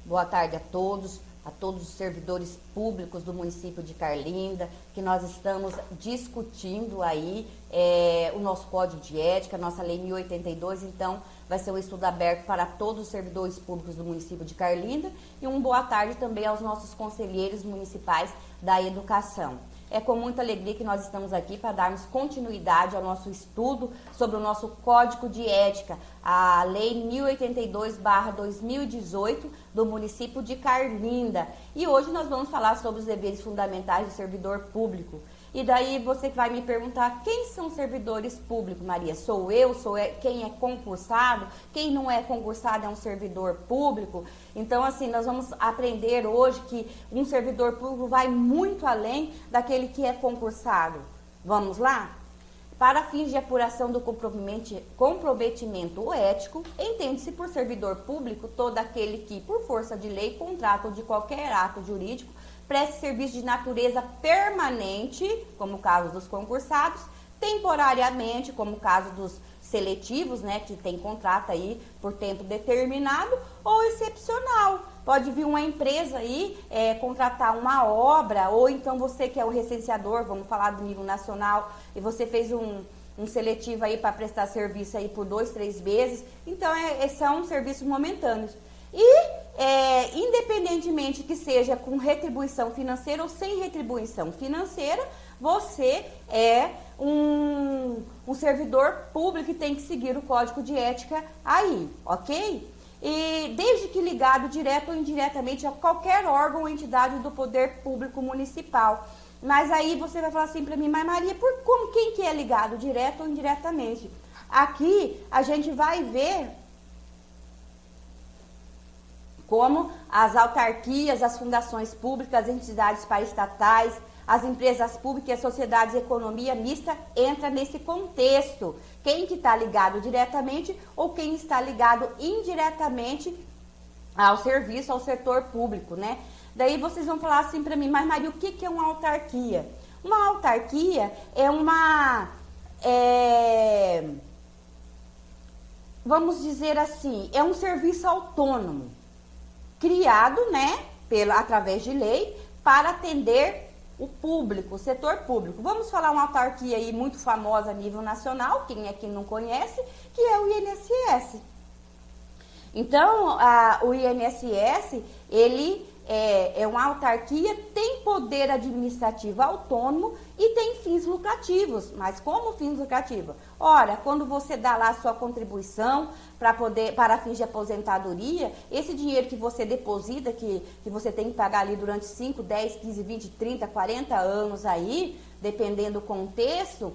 boa tarde a todos os servidores públicos do município de Carlinda, que nós estamos discutindo aí o nosso Código de Ética, a nossa Lei 1082, então vai ser um estudo aberto para todos os servidores públicos do município de Carlinda e boa tarde também aos nossos conselheiros municipais da educação. É com muita alegria que nós estamos aqui para darmos continuidade ao nosso estudo sobre o nosso Código de Ética, a Lei 1082/2018 do município de Carlinda. E hoje nós vamos falar sobre os deveres fundamentais do servidor público. E daí você vai me perguntar, quem são servidores públicos, Maria? Sou eu? Quem é concursado? Quem não é concursado é um servidor público? Então, assim, nós vamos aprender hoje que um servidor público vai muito além daquele que é concursado. Vamos lá? Para fins de apuração do comprometimento ético, entende-se por servidor público todo aquele que, por força de lei, contrato ou de qualquer ato jurídico, preste serviço de natureza permanente, como o caso dos concursados, temporariamente, como o caso dos seletivos, né, que tem contrato aí por tempo determinado, ou excepcional. Pode vir uma empresa aí contratar uma obra, ou então você que é o recenseador, vamos falar do nível nacional, e você fez um seletivo aí para prestar serviço aí por 2, 3 meses, então são serviços momentâneos. E independentemente que seja com retribuição financeira ou sem retribuição financeira, você é um servidor público que tem que seguir o Código de Ética aí, ok? E desde que ligado direto ou indiretamente a qualquer órgão ou entidade do poder público municipal. Mas aí você vai falar assim para mim, mas Maria, quem que é ligado direto ou indiretamente? Aqui a gente vai ver como as autarquias, as fundações públicas, as entidades paraestatais, as empresas públicas e as sociedades de economia mista entra nesse contexto. Quem que está ligado diretamente ou quem está ligado indiretamente ao serviço, ao setor público, né? Daí vocês vão falar assim para mim, mas Maria, o que é uma autarquia? Uma autarquia vamos dizer assim, é um serviço autônomo, criado, né, através de lei, para atender o público, o setor público. Vamos falar uma autarquia aí muito famosa a nível nacional, quem é que não conhece, que é o INSS. Então, o INSS, ele é uma autarquia, tem poder administrativo autônomo e tem fins lucrativos. Mas como fins lucrativos? Ora, quando você dá lá a sua contribuição para fins de aposentadoria, esse dinheiro que você deposita, que você tem que pagar ali durante 5, 10, 15, 20, 30, 40 anos aí, dependendo do contexto,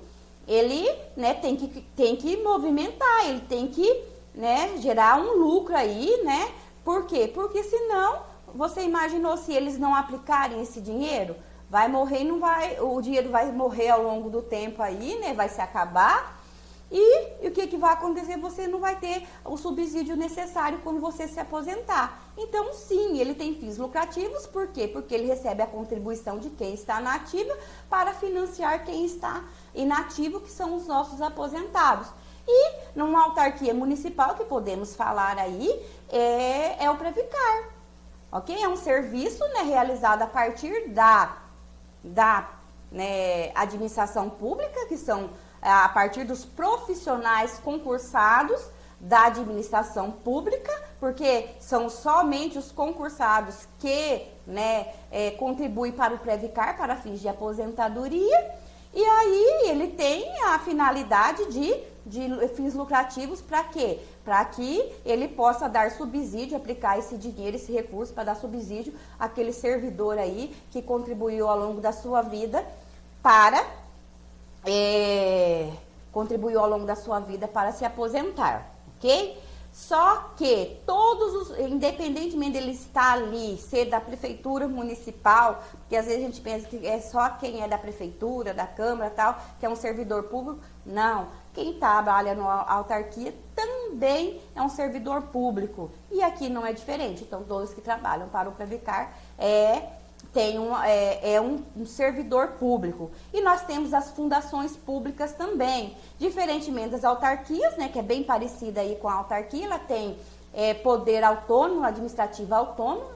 ele, né, tem que movimentar, ele tem que, né, gerar um lucro aí, né? Por quê? Porque senão, você imaginou se eles não aplicarem esse dinheiro? Vai morrer e não vai, o dinheiro vai morrer ao longo do tempo aí, né? Vai se acabar. E o que vai acontecer? Você não vai ter o subsídio necessário quando você se aposentar. Então, sim, ele tem fins lucrativos. Por quê? Porque ele recebe a contribuição de quem está na ativa para financiar quem está inativo, que são os nossos aposentados. E numa autarquia municipal, que podemos falar aí, é o Previcar. Ok? É um serviço, né, realizado a partir da administração pública, que são a partir dos profissionais concursados da administração pública, porque são somente os concursados que, né, contribuem para o Previcar, para fins de aposentadoria, e aí ele tem a finalidade de fins lucrativos para quê? Para que ele possa dar subsídio, aplicar esse dinheiro, esse recurso para dar subsídio àquele servidor aí que contribuiu ao longo da sua vida para se aposentar, ok? Só que independentemente dele estar ali, ser da prefeitura municipal, porque às vezes a gente pensa que é só quem é da prefeitura, da câmara e tal, que é um servidor público. Não, quem trabalha na autarquia também é um servidor público. E aqui não é diferente, então todos que trabalham para o Previcar um servidor público. E nós temos as fundações públicas também. Diferentemente das autarquias, né, que é bem parecida aí com a autarquia, ela tem poder autônomo, administrativa autônoma,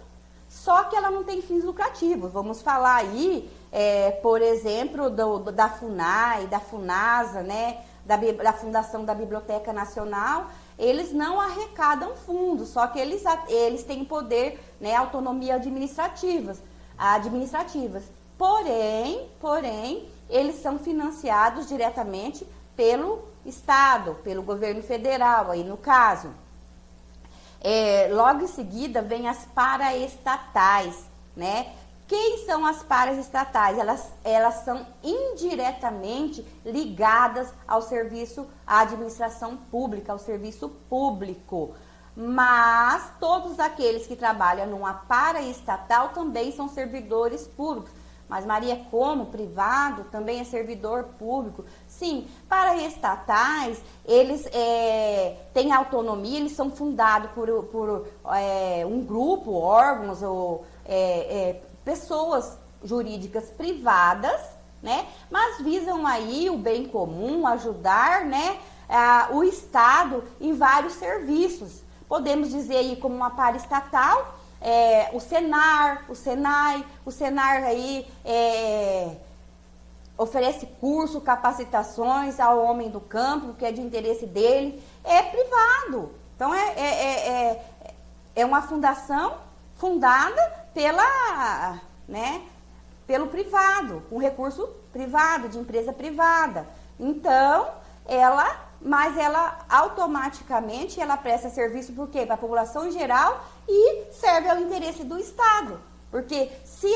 só que ela não tem fins lucrativos. Vamos falar aí, por exemplo, da FUNAI, da FUNASA, né, da Fundação da Biblioteca Nacional. Eles não arrecadam fundos, só que eles têm poder, né, autonomia administrativas. Porém, eles são financiados diretamente pelo Estado, pelo governo federal, aí no caso. Logo em seguida, vem as paraestatais, né? Quem são as paraestatais? Elas são indiretamente ligadas ao serviço, à administração pública, ao serviço público. Mas todos aqueles que trabalham numa paraestatal também são servidores públicos. Mas, Maria, como privado também é servidor público? Sim, paraestatais, eles têm autonomia, eles são fundados por um grupo, órgãos ou pessoas jurídicas privadas, né? Mas visam aí o bem comum, ajudar, né, o Estado em vários serviços. Podemos dizer aí como uma paraestatal, o Senar, o Senai. O Senar aí oferece curso, capacitações ao homem do campo, que é de interesse dele, é privado. Então, é uma fundação fundada pelo privado, um recurso privado, de empresa privada. Então, mas ela automaticamente ela presta serviço por quê? Para a população em geral e serve ao interesse do Estado. Porque se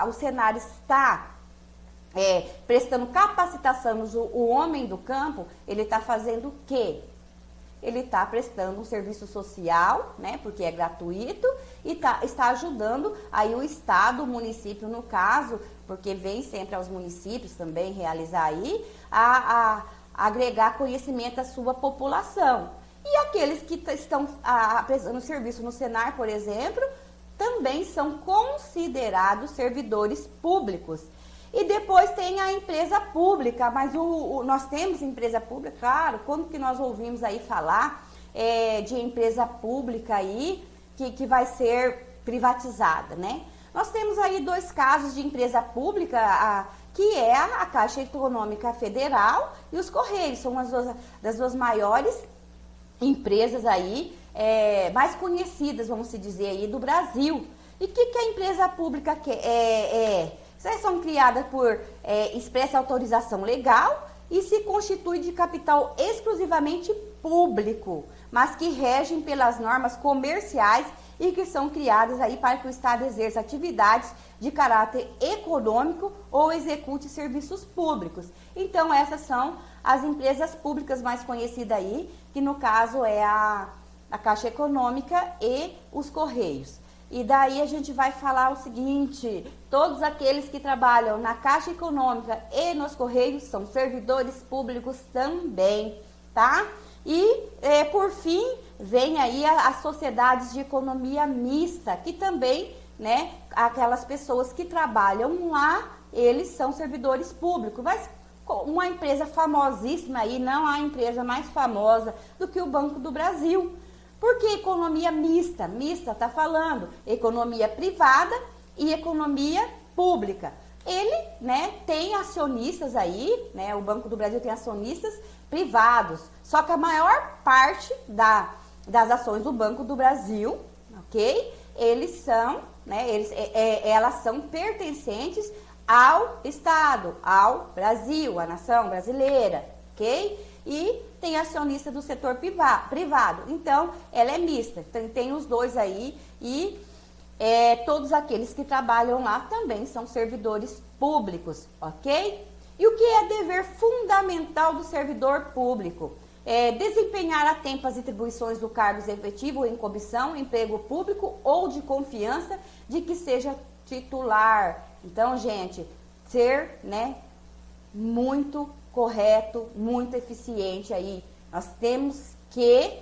o Senar está prestando capacitação o homem do campo, ele está fazendo o quê? Ele está prestando um serviço social, né, porque é gratuito, e está ajudando aí o Estado, o município no caso, porque vem sempre aos municípios também realizar aí, a agregar conhecimento à sua população. E aqueles que estão prestando serviço no Senar, por exemplo, também são considerados servidores públicos. E depois tem a empresa pública, mas nós temos empresa pública, claro, quando que nós ouvimos aí falar de empresa pública aí que vai ser privatizada, né? Nós temos aí 2 casos de empresa pública, que é a Caixa Econômica Federal e os Correios, são das duas maiores empresas aí, mais conhecidas, vamos se dizer aí, do Brasil. E o que a empresa pública quer? Essas são criadas por expressa autorização legal e se constitui de capital exclusivamente público, mas que regem pelas normas comerciais e que são criadas aí para que o Estado exerça atividades de caráter econômico ou execute serviços públicos. Então, essas são as empresas públicas mais conhecidas aí, que no caso é a Caixa Econômica e os Correios. E daí a gente vai falar o seguinte: todos aqueles que trabalham na Caixa Econômica e nos Correios são servidores públicos também, tá? E, por fim, vem aí as sociedades de economia mista, que também, né, aquelas pessoas que trabalham lá, eles são servidores públicos. Mas uma empresa famosíssima aí, não há empresa mais famosa do que o Banco do Brasil. Por que economia mista? Mista está falando economia privada e economia pública. Ele, né, tem acionistas aí, né, o Banco do Brasil tem acionistas privados. Só que a maior parte das ações do Banco do Brasil, ok? Elas são pertencentes ao Estado, ao Brasil, à nação brasileira, ok? E tem acionista do setor privado. Então, ela é mista. Então, tem os dois aí e todos aqueles que trabalham lá também são servidores públicos, ok? E o que é dever fundamental do servidor público? Desempenhar a tempo as atribuições do cargo efetivo em comissão, emprego público ou de confiança de que seja titular. Então, gente, ser, né, muito correto, muito eficiente aí. Nós temos que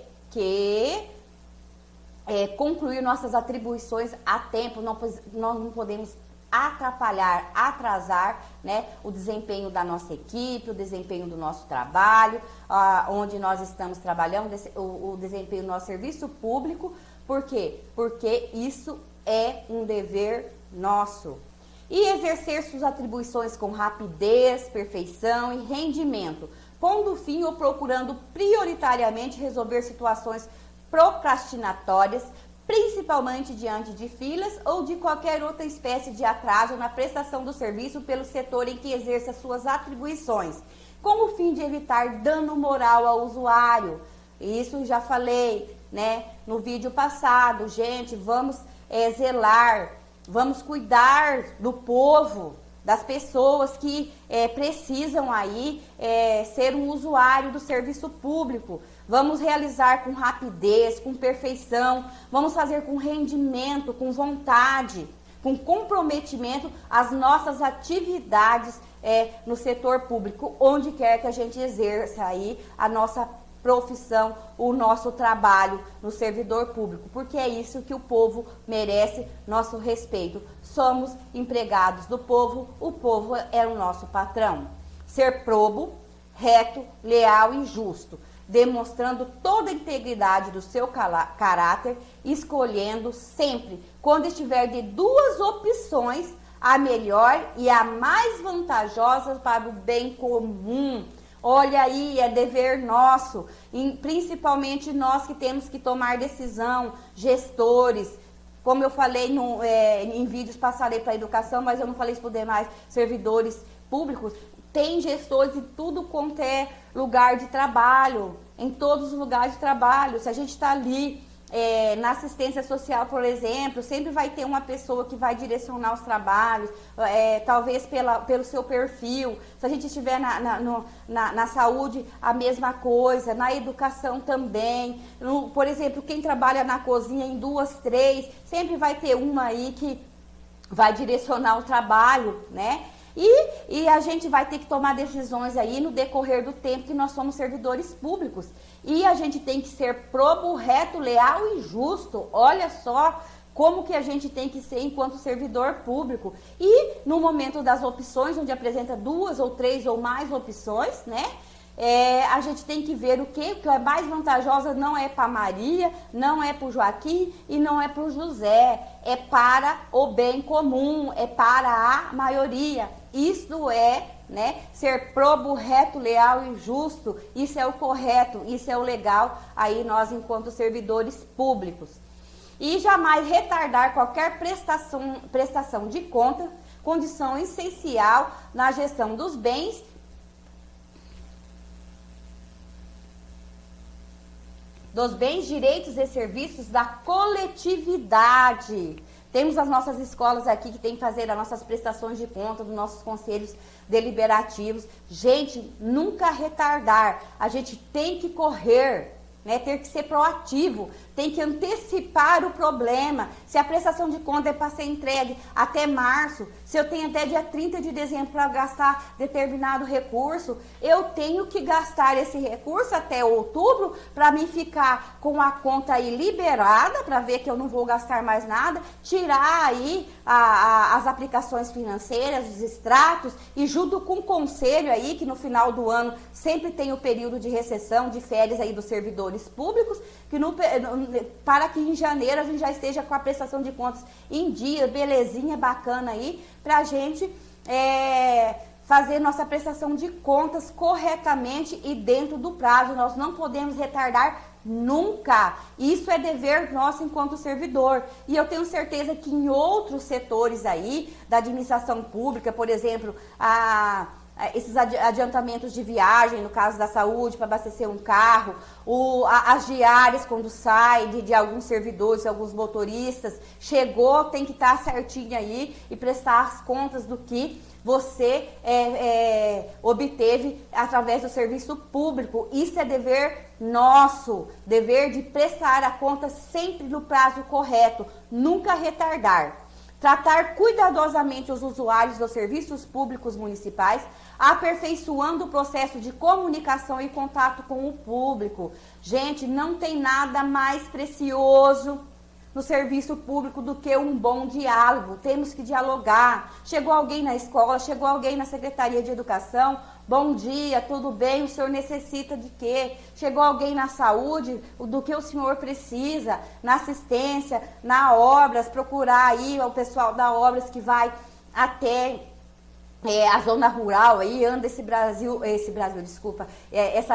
concluir nossas atribuições a tempo, nós não podemos atrapalhar, atrasar, né, o desempenho da nossa equipe, o desempenho do nosso trabalho, onde nós estamos trabalhando, o desempenho do nosso serviço público. Por quê? Porque isso é um dever nosso. E exercer suas atribuições com rapidez, perfeição e rendimento, pondo fim ou procurando prioritariamente resolver situações procrastinatórias, principalmente diante de filas ou de qualquer outra espécie de atraso na prestação do serviço pelo setor em que exerça suas atribuições, com o fim de evitar dano moral ao usuário. Isso já falei, né, no vídeo passado. Gente, vamos zelar, vamos cuidar do povo, das pessoas que precisam aí ser um usuário do serviço público. Vamos realizar com rapidez, com perfeição, vamos fazer com rendimento, com vontade, com comprometimento as nossas atividades no setor público, onde quer que a gente exerça aí a nossa profissão, o nosso trabalho no servidor público, porque é isso que o povo merece, nosso respeito. Somos empregados do povo, o povo é o nosso patrão. Ser probo, reto, leal e justo, demonstrando toda a integridade do seu caráter, escolhendo sempre, quando estiver de duas opções, a melhor e a mais vantajosa para o bem comum. Olha aí, é dever nosso, principalmente nós que temos que tomar decisão, gestores. Como eu falei em vídeos, passarei para a educação, mas eu não falei isso para os demais servidores públicos. Tem gestores em tudo quanto é lugar de trabalho, em todos os lugares de trabalho. Se a gente está ali na assistência social, por exemplo, sempre vai ter uma pessoa que vai direcionar os trabalhos, talvez pelo seu perfil. Se a gente estiver na saúde, a mesma coisa, na educação também. Por exemplo, quem trabalha na cozinha em 2, 3, sempre vai ter uma aí que vai direcionar o trabalho, né? E a gente vai ter que tomar decisões aí no decorrer do tempo que nós somos servidores públicos. E a gente tem que ser probo, reto, leal e justo. Olha só como que a gente tem que ser enquanto servidor público. E no momento das opções, onde apresenta 2 ou 3 ou mais opções, né? A gente tem que ver o que é mais vantajosa. Não é para Maria, não é para o Joaquim e não é para o José. É para o bem comum, é para a maioria. Isso é, né, ser probo, reto, leal e justo. Isso é o correto, isso é o legal aí nós enquanto servidores públicos. E jamais retardar qualquer prestação de conta, condição essencial na gestão dos bens direitos e serviços da coletividade. Temos as nossas escolas aqui que tem que fazer as nossas prestações de conta, dos nossos conselhos deliberativos. Gente, nunca retardar. A gente tem que correr, né? Ter que ser proativo, tem que antecipar o problema. Se a prestação de conta é para ser entregue até março, se eu tenho até dia 30 de dezembro para gastar determinado recurso, eu tenho que gastar esse recurso até outubro para mim ficar com a conta aí liberada, para ver que eu não vou gastar mais nada, tirar aí as aplicações financeiras, os extratos, e junto com o conselho aí, que no final do ano sempre tem o período de recessão, de férias aí dos servidores públicos, que para que em janeiro a gente já esteja com a prestação de contas em dia, belezinha, bacana aí, para a gente fazer nossa prestação de contas corretamente e dentro do prazo. Nós não podemos retardar nunca. Isso é dever nosso enquanto servidor. E eu tenho certeza que em outros setores aí da administração pública, por exemplo, esses adiantamentos de viagem, no caso da saúde, para abastecer um carro, as diárias quando sai de alguns servidores, alguns motoristas, chegou, tem que estar certinho aí e prestar as contas do que você obteve através do serviço público. Isso é dever nosso, dever de prestar a conta sempre no prazo correto, nunca retardar. Tratar cuidadosamente os usuários dos serviços públicos municipais, aperfeiçoando o processo de comunicação e contato com o público. Gente, não tem nada mais precioso no serviço público do que um bom diálogo. Temos que dialogar. Chegou alguém na escola, chegou alguém na Secretaria de Educação, bom dia, tudo bem? O senhor necessita de quê? Chegou alguém na saúde, do que o senhor precisa? Na assistência, na obras, procurar aí o pessoal da obras que vai até a zona rural aí, anda essa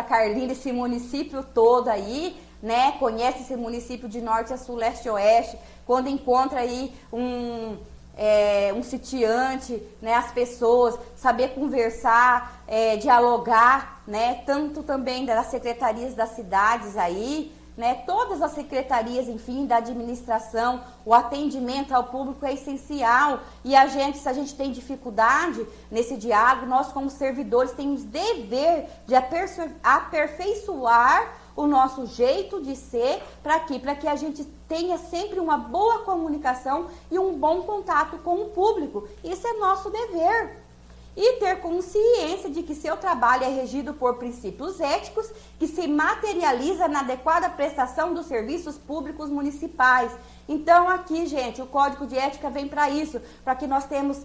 Carlinda, esse município todo aí, né? Conhece esse município de norte a sul, leste a oeste, quando encontra aí um sitiante, né? As pessoas, saber conversar, dialogar, né? Tanto também das secretarias das cidades aí, né? Todas as secretarias, enfim, da administração, o atendimento ao público é essencial. E se a gente tem dificuldade nesse diálogo, nós como servidores temos dever de aperfeiçoar o nosso jeito de ser, para que a gente tenha sempre uma boa comunicação e um bom contato com o público. Isso é nosso dever. E ter consciência de que seu trabalho é regido por princípios éticos que se materializa na adequada prestação dos serviços públicos municipais. Então aqui, gente, o Código de Ética vem para isso, para que nós temos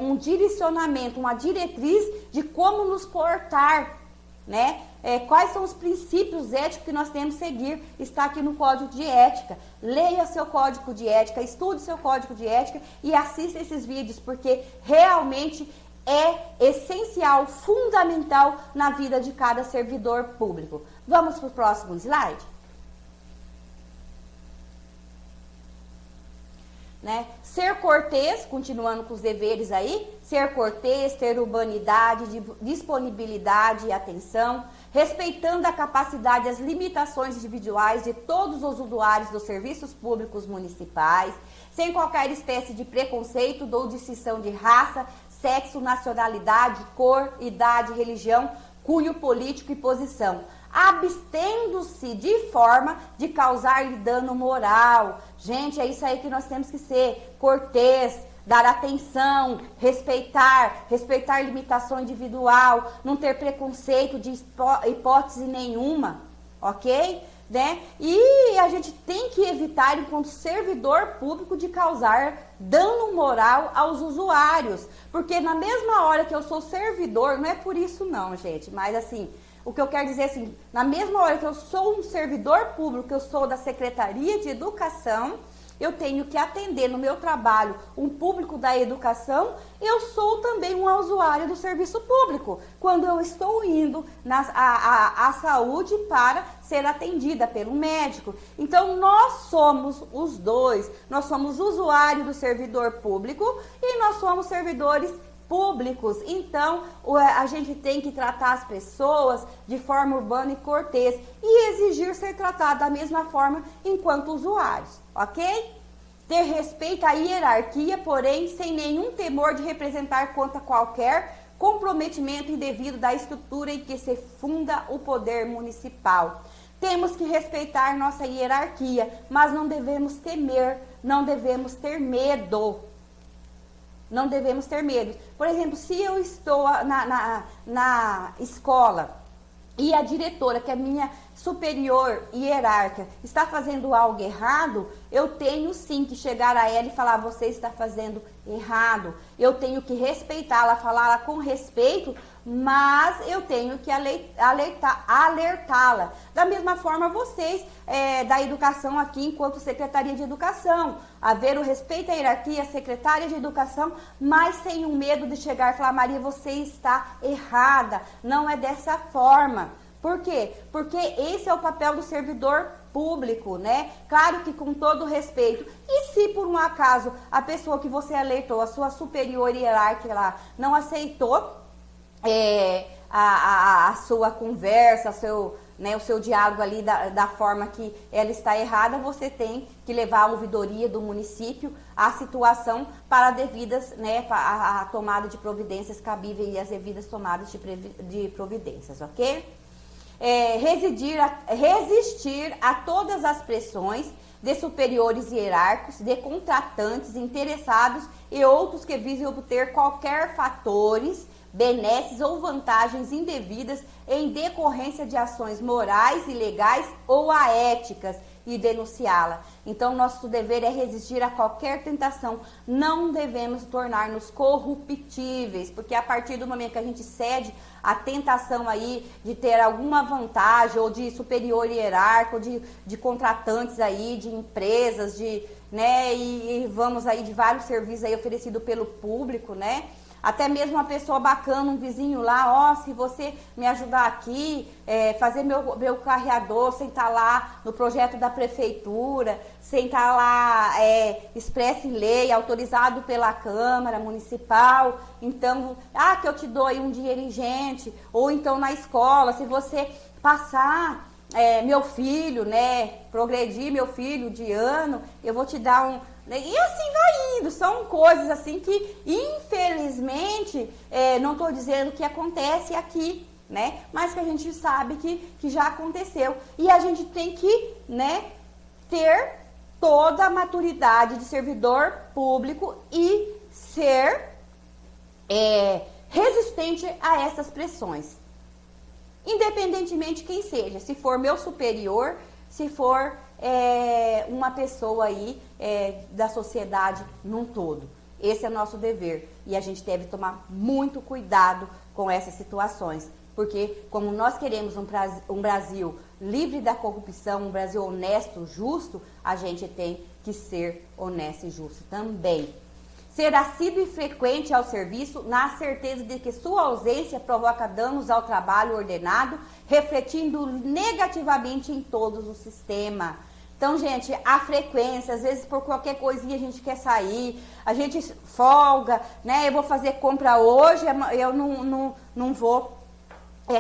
um direcionamento, uma diretriz de como nos portar, né? Quais são os princípios éticos que nós temos que seguir, está aqui no Código de Ética. Leia seu Código de Ética, estude seu Código de Ética e assista esses vídeos, porque realmente é essencial, fundamental na vida de cada servidor público. Vamos para o próximo slide? Né? Ser cortês, continuando com os deveres aí, ser cortês, ter urbanidade, disponibilidade e atenção, respeitando a capacidade e as limitações individuais de todos os usuários dos serviços públicos municipais, sem qualquer espécie de preconceito ou distinção de raça, sexo, nacionalidade, cor, idade, religião, cunho político e posição, abstendo-se de forma de causar-lhe dano moral. Gente, é isso aí que nós temos que ser: cortês, dar atenção, respeitar limitação individual, não ter preconceito de hipótese nenhuma, ok? Né? E a gente tem que evitar, enquanto servidor público, de causar dano moral aos usuários, porque na mesma hora que eu sou servidor, não é por isso não, gente, mas assim, o que eu quero dizer assim, na mesma hora que eu sou um servidor público, eu sou da Secretaria de Educação, eu tenho que atender no meu trabalho um público da educação, eu sou também uma usuária do serviço público, quando eu estou indo à saúde para ser atendida pelo médico. Então, nós somos os dois, nós somos usuário do servidor público e nós somos servidores públicos. Então, a gente tem que tratar as pessoas de forma urbana e cortês e exigir ser tratado da mesma forma enquanto usuários, ok? Ter respeito à hierarquia, porém, sem nenhum temor de representar contra qualquer comprometimento indevido da estrutura em que se funda o poder municipal. Temos que respeitar nossa hierarquia, mas não devemos temer, não devemos ter medo. Não devemos ter medo. Por exemplo, se eu estou na escola e a diretora, que é minha superior hierárquica, está fazendo algo errado, eu tenho sim que chegar a ela e falar: você está fazendo errado. Eu tenho que respeitá-la, falá-la com respeito, mas eu tenho que alertá-la. Da mesma forma, vocês da educação aqui, enquanto Secretaria de Educação, haver o respeito à hierarquia, secretária de Educação, mas sem o medo de chegar e falar: Maria, você está errada, não é dessa forma. Por quê? Porque esse é o papel do servidor público, né? Claro que com todo respeito. E se por um acaso a pessoa que você alertou, a sua superior hierárquica lá, não aceitou a sua conversa, o seu diálogo ali da forma que ela está errada, você tem que levar a ouvidoria do município à situação para devidas, né, a tomada de providências cabíveis e as devidas tomadas de providências, ok? Resistir a todas as pressões de superiores hierárquicos, de contratantes interessados e outros que visem obter qualquer fatores benesses ou vantagens indevidas em decorrência de ações morais, ilegais ou aéticas e denunciá-la. Então, nosso dever é resistir a qualquer tentação. Não devemos tornar-nos corruptíveis, porque a partir do momento que a gente cede à tentação aí de ter alguma vantagem ou de superior hierárquico, de contratantes aí, de empresas, né, e vamos aí de vários serviços aí oferecidos pelo público, né? Até mesmo uma pessoa bacana, um vizinho lá, se você me ajudar aqui, fazer meu carreador, sem estar lá no projeto da prefeitura, sem estar lá expresso em lei, autorizado pela Câmara Municipal, então, que eu te dou aí um dinheiro, gente, ou então na escola, se você passar meu filho, né, progredir meu filho de ano, eu vou te dar um... E assim vai indo, são coisas assim que, infelizmente, não estou dizendo que acontece aqui, né? Mas que a gente sabe que já aconteceu. E a gente tem que, né, ter toda a maturidade de servidor público e ser resistente a essas pressões. Independentemente quem seja, se for meu superior, se for uma pessoa aí da sociedade num todo. Esse é nosso dever e a gente deve tomar muito cuidado com essas situações, porque como nós queremos um Brasil livre da corrupção, um Brasil honesto, justo, a gente tem que ser honesto e justo também. Ser assíduo e frequente ao serviço, na certeza de que sua ausência provoca danos ao trabalho ordenado, refletindo negativamente em todos o sistema. Então, gente, a frequência, às vezes por qualquer coisinha a gente quer sair, a gente folga, né? Eu vou fazer compra hoje, eu não vou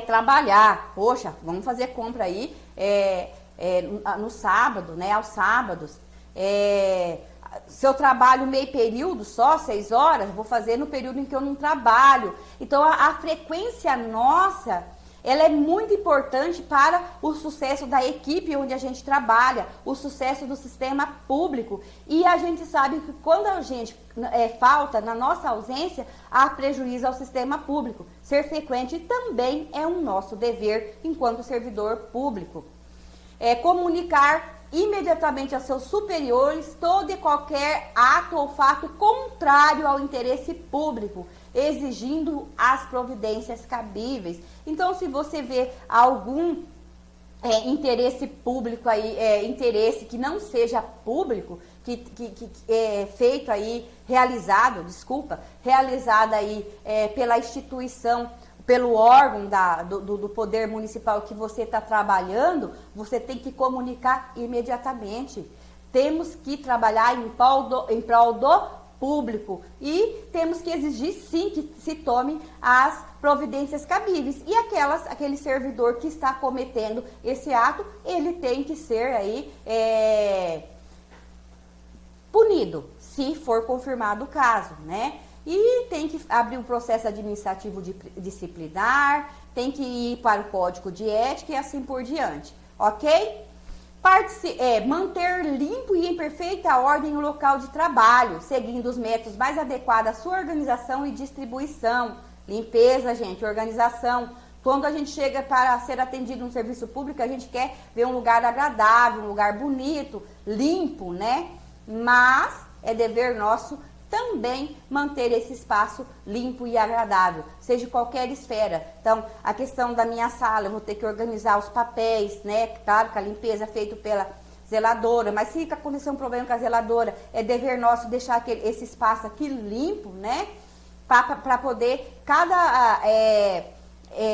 trabalhar. Poxa, vamos fazer compra aí no sábado, né? Aos sábados. Se eu trabalho meio período, só 6 horas, vou fazer no período em que eu não trabalho. Então, a frequência nossa, ela é muito importante para o sucesso da equipe onde a gente trabalha, o sucesso do sistema público. E a gente sabe que quando a gente falta, na nossa ausência, há prejuízo ao sistema público. Ser frequente também é um nosso dever enquanto servidor público. Comunicar imediatamente a seus superiores todo e qualquer ato ou fato contrário ao interesse público, exigindo as providências cabíveis. Então, se você vê algum interesse público aí, interesse que não seja público, que é feito aí, realizado aí pela instituição, pelo órgão do poder municipal que você está trabalhando, você tem que comunicar imediatamente. Temos que trabalhar em prol do público e temos que exigir sim que se tome as providências cabíveis. E aquele servidor que está cometendo esse ato, ele tem que ser aí punido, se for confirmado o caso, né? E tem que abrir um processo administrativo disciplinar, tem que ir para o código de ética e assim por diante, ok? Manter limpo e em perfeita ordem o local de trabalho, seguindo os métodos mais adequados à sua organização e distribuição. Limpeza, gente, organização. Quando a gente chega para ser atendido no serviço público, a gente quer ver um lugar agradável, um lugar bonito, limpo, né? Mas é dever nosso também manter esse espaço limpo e agradável, seja qualquer esfera. Então, a questão da minha sala, eu vou ter que organizar os papéis, né? Claro que a limpeza é feita pela zeladora, mas se acontecer um problema com a zeladora, é dever nosso deixar esse espaço aqui limpo, né? Para poder cada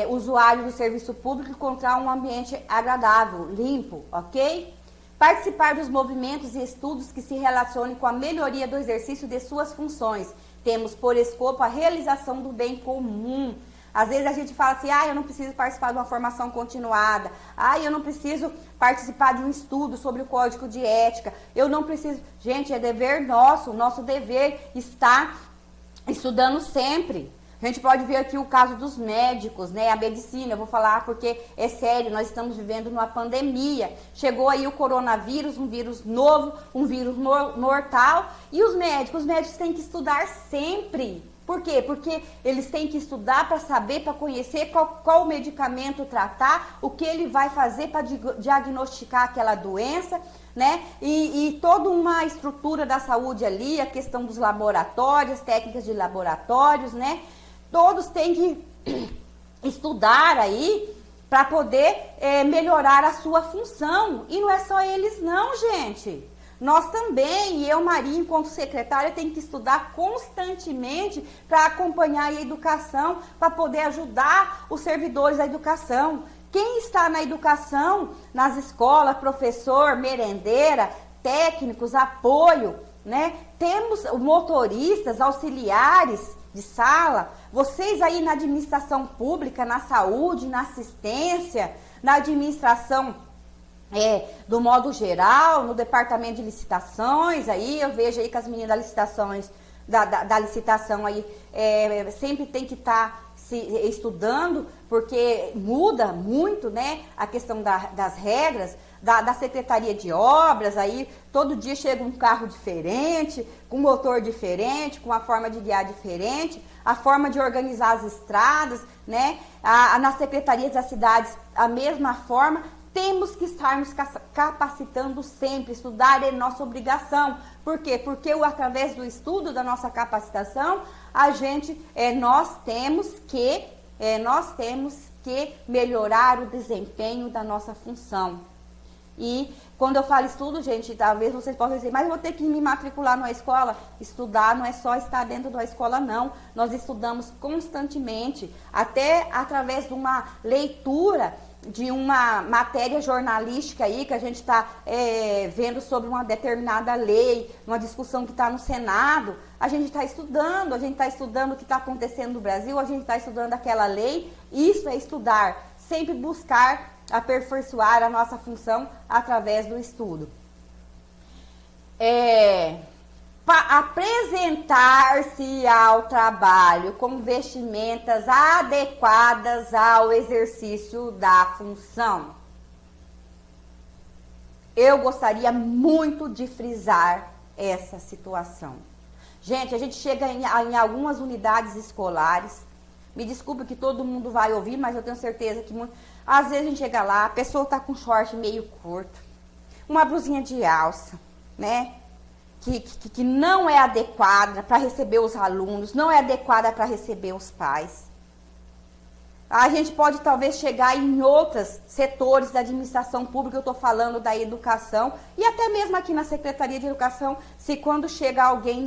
usuário do serviço público encontrar um ambiente agradável, limpo, ok? Participar dos movimentos e estudos que se relacionem com a melhoria do exercício de suas funções. Temos por escopo a realização do bem comum. Às vezes a gente fala assim, eu não preciso participar de uma formação continuada, eu não preciso participar de um estudo sobre o código de ética, eu não preciso... Gente, é dever nosso, o nosso dever está estudando sempre. A gente pode ver aqui o caso dos médicos, né? A medicina, eu vou falar porque é sério, nós estamos vivendo numa pandemia. Chegou aí o coronavírus, um vírus novo, um vírus mortal. E os médicos têm que estudar sempre. Por quê? Porque eles têm que estudar para saber, para conhecer qual medicamento tratar, o que ele vai fazer para diagnosticar aquela doença, né? E toda uma estrutura da saúde ali, a questão dos laboratórios, técnicas de laboratórios, né? Todos têm que estudar aí para poder melhorar a sua função. E não é só eles não, gente. Nós também, e eu, Maria, enquanto secretária, tenho que estudar constantemente para acompanhar a educação, para poder ajudar os servidores da educação. Quem está na educação, nas escolas, professor, merendeira, técnicos, apoio, né? Temos motoristas, auxiliares de sala, vocês aí na administração pública, na saúde, na assistência, na administração do modo geral, no departamento de licitações, aí eu vejo aí que as meninas da licitação aí sempre tem que estar estudando, porque muda muito, né, a questão das regras, da Secretaria de Obras, aí todo dia chega um carro diferente, com motor diferente, com uma forma de guiar diferente, a forma de organizar as estradas, né, nas secretarias das cidades a mesma forma. Temos que estar nos capacitando sempre, estudar é nossa obrigação. Por quê? Porque através do estudo da nossa capacitação, nós temos que melhorar o desempenho da nossa função. E quando eu falo estudo, gente, talvez vocês possam dizer, mas eu vou ter que me matricular numa escola. Estudar não é só estar dentro da escola, não. Nós estudamos constantemente, até através de uma leitura de uma matéria jornalística aí, que a gente está vendo sobre uma determinada lei, uma discussão que está no Senado, a gente está estudando o que está acontecendo no Brasil, a gente está estudando aquela lei. Isso é estudar, sempre buscar aperfeiçoar a nossa função através do estudo. Apresentar-se ao trabalho com vestimentas adequadas ao exercício da função. Eu gostaria muito de frisar essa situação. Gente, a gente chega em algumas unidades escolares, me desculpe que todo mundo vai ouvir, mas eu tenho certeza que às vezes a gente chega lá, a pessoa tá com short meio curto, uma blusinha de alça, né? Que não é adequada para receber os alunos, não é adequada para receber os pais. A gente pode talvez chegar em outros setores da administração pública, eu estou falando da educação, e até mesmo aqui na Secretaria de Educação, se quando chega alguém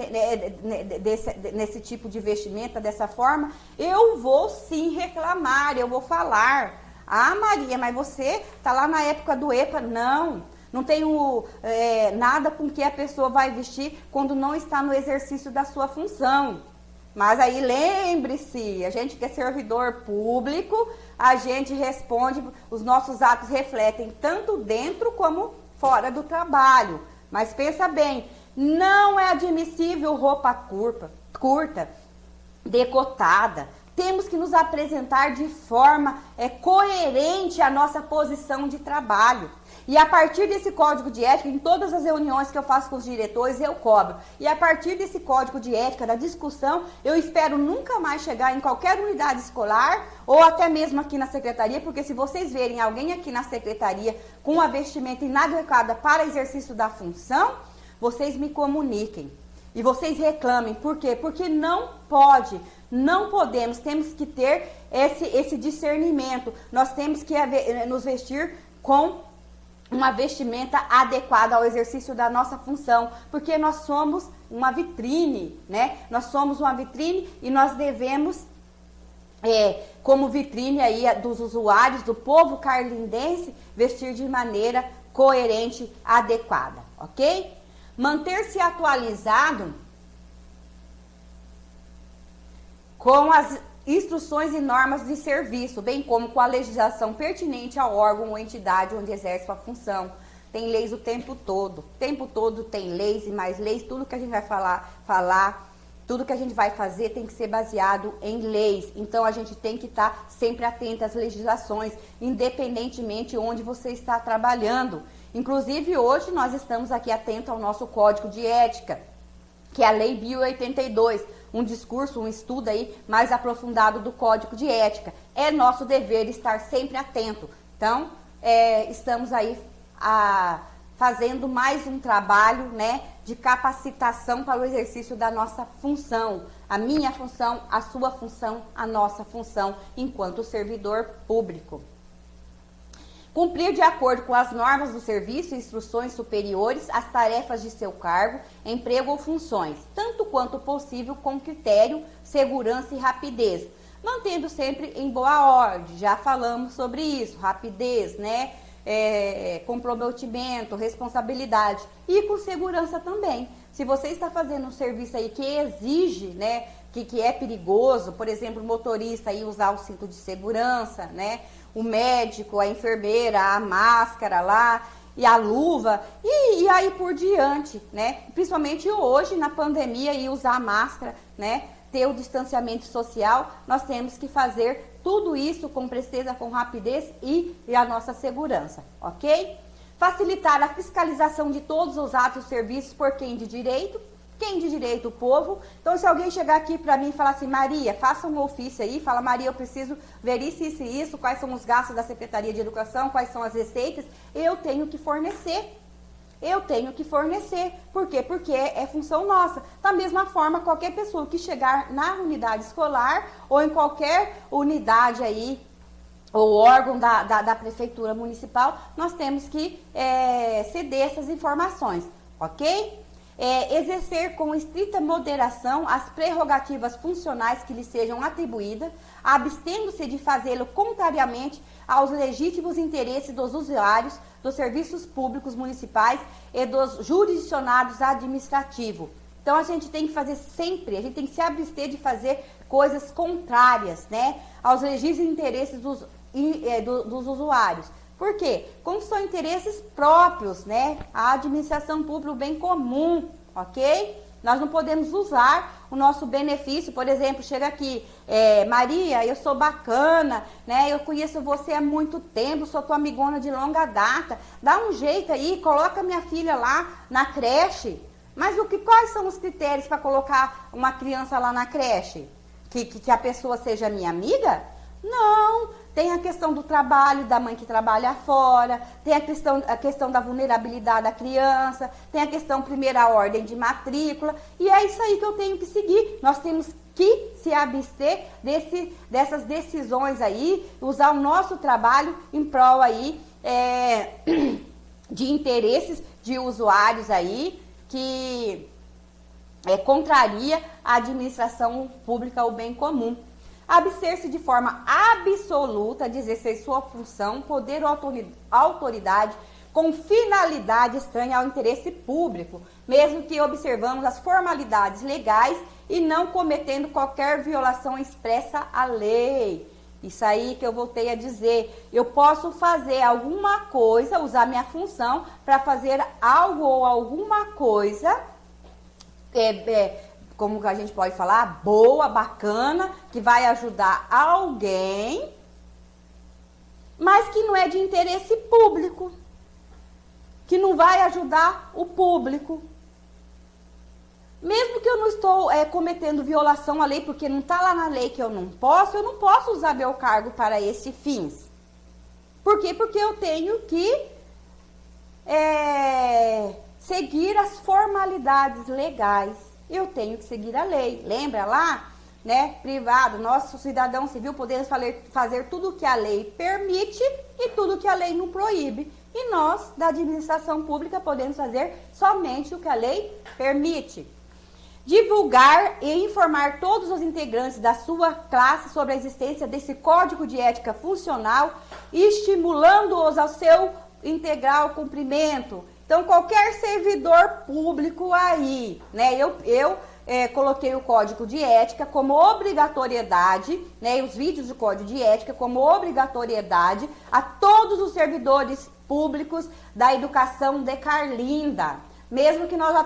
nesse tipo de vestimenta, dessa forma, eu vou sim reclamar, eu vou falar. Ah, Maria, mas você está lá na época do EPA. Não tenho nada com que a pessoa vai vestir quando não está no exercício da sua função. Mas aí lembre-se, a gente que é servidor público, a gente responde, os nossos atos refletem tanto dentro como fora do trabalho. Mas pensa bem, não é admissível roupa curta, decotada. Temos que nos apresentar de forma coerente à nossa posição de trabalho. E a partir desse código de ética, em todas as reuniões que eu faço com os diretores, eu cobro. E a partir desse código de ética, da discussão, eu espero nunca mais chegar em qualquer unidade escolar ou até mesmo aqui na secretaria, porque se vocês verem alguém aqui na secretaria com uma vestimenta inadequada para exercício da função, vocês me comuniquem. E vocês reclamem. Por quê? Porque não pode, não podemos, temos que ter esse discernimento. Nós temos que nos vestir com uma vestimenta adequada ao exercício da nossa função, porque nós somos uma vitrine, né? Nós somos uma vitrine e nós devemos, como vitrine aí dos usuários, do povo carlindense, vestir de maneira coerente, adequada, ok? Manter-se atualizado com as instruções e normas de serviço, bem como com a legislação pertinente ao órgão ou entidade onde exerce sua função. Tem leis o tempo todo tem leis e mais leis, tudo que a gente vai falar, tudo que a gente vai fazer tem que ser baseado em leis. Então a gente tem que estar sempre atento às legislações, independentemente onde você está trabalhando. Inclusive hoje nós estamos aqui atentos ao nosso Código de Ética, que é a Lei 1082, um discurso, um estudo aí mais aprofundado do Código de Ética. É nosso dever estar sempre atento. Então, estamos aí fazendo mais um trabalho, né, de capacitação para o exercício da nossa função. A minha função, a sua função, a nossa função enquanto servidor público. Cumprir de acordo com as normas do serviço e instruções superiores as tarefas de seu cargo, emprego ou funções, tanto quanto possível com critério, segurança e rapidez, mantendo sempre em boa ordem. Já falamos sobre isso, rapidez, né? Comprometimento, responsabilidade e com segurança também. Se você está fazendo um serviço aí que exige, né, que é perigoso, por exemplo, o motorista aí usar o cinto de segurança, né, o médico, a enfermeira, a máscara lá e a luva e aí por diante, né, principalmente hoje na pandemia e usar a máscara, né, ter o distanciamento social, nós temos que fazer tudo isso com presteza, com rapidez e a nossa segurança, ok? Facilitar a fiscalização de todos os atos e serviços por quem de direito, o povo. Então, se alguém chegar aqui para mim e falar assim, Maria, faça um ofício aí, fala, Maria, eu preciso ver isso, isso e isso, quais são os gastos da Secretaria de Educação, quais são as receitas, eu tenho que fornecer. Por quê? Porque é função nossa. Da mesma forma, qualquer pessoa que chegar na unidade escolar ou em qualquer unidade aí, ou órgão da prefeitura municipal, nós temos que ceder essas informações, ok? Exercer com estrita moderação as prerrogativas funcionais que lhe sejam atribuídas, abstendo-se de fazê-lo contrariamente aos legítimos interesses dos usuários dos serviços públicos municipais e dos jurisdicionados administrativos. Então, a gente tem que fazer sempre, a gente tem que se abster de fazer coisas contrárias, né, aos legítimos interesses dos usuários. Por quê? Como são interesses próprios, né? A administração pública, o bem comum, ok? Nós não podemos usar o nosso benefício, por exemplo, chega aqui, Maria, eu sou bacana, né? Eu conheço você há muito tempo, sou tua amigona de longa data, dá um jeito aí, coloca minha filha lá na creche. Mas quais são os critérios para colocar uma criança lá na creche? Que a pessoa seja minha amiga? Não, tem a questão do trabalho, da mãe que trabalha fora, tem a questão da vulnerabilidade da criança, tem a questão primeira ordem de matrícula, e é isso aí que eu tenho que seguir. Nós temos que se abster dessas decisões aí, usar o nosso trabalho em prol aí de interesses de usuários aí, que contraria a administração pública, o bem comum. Abster-se de forma absoluta de exercer sua função, poder ou autoridade com finalidade estranha ao interesse público, mesmo que observamos as formalidades legais e não cometendo qualquer violação expressa à lei. Isso aí que eu voltei a dizer. Eu posso fazer alguma coisa, usar minha função para fazer algo ou alguma coisa como a gente pode falar, boa, bacana, que vai ajudar alguém, mas que não é de interesse público, que não vai ajudar o público. Mesmo que eu não estou cometendo violação à lei, porque não está lá na lei que eu não posso usar meu cargo para esse fins. Por quê? Porque eu tenho que seguir as formalidades legais. Eu tenho que seguir a lei. Lembra lá, né? Privado, nosso cidadão civil podemos fazer tudo o que a lei permite e tudo o que a lei não proíbe. E nós, da administração pública, podemos fazer somente o que a lei permite. Divulgar e informar todos os integrantes da sua classe sobre a existência desse Código de Ética Funcional, estimulando-os ao seu integral cumprimento. Então, qualquer servidor público aí, né, eu coloquei o Código de Ética como obrigatoriedade, né, os vídeos do Código de Ética como obrigatoriedade a todos os servidores públicos da educação de Carlinda, mesmo que nós já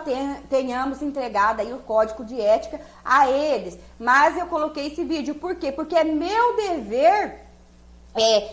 tenhamos entregado aí o Código de Ética a eles. Mas eu coloquei esse vídeo, por quê? Porque é meu dever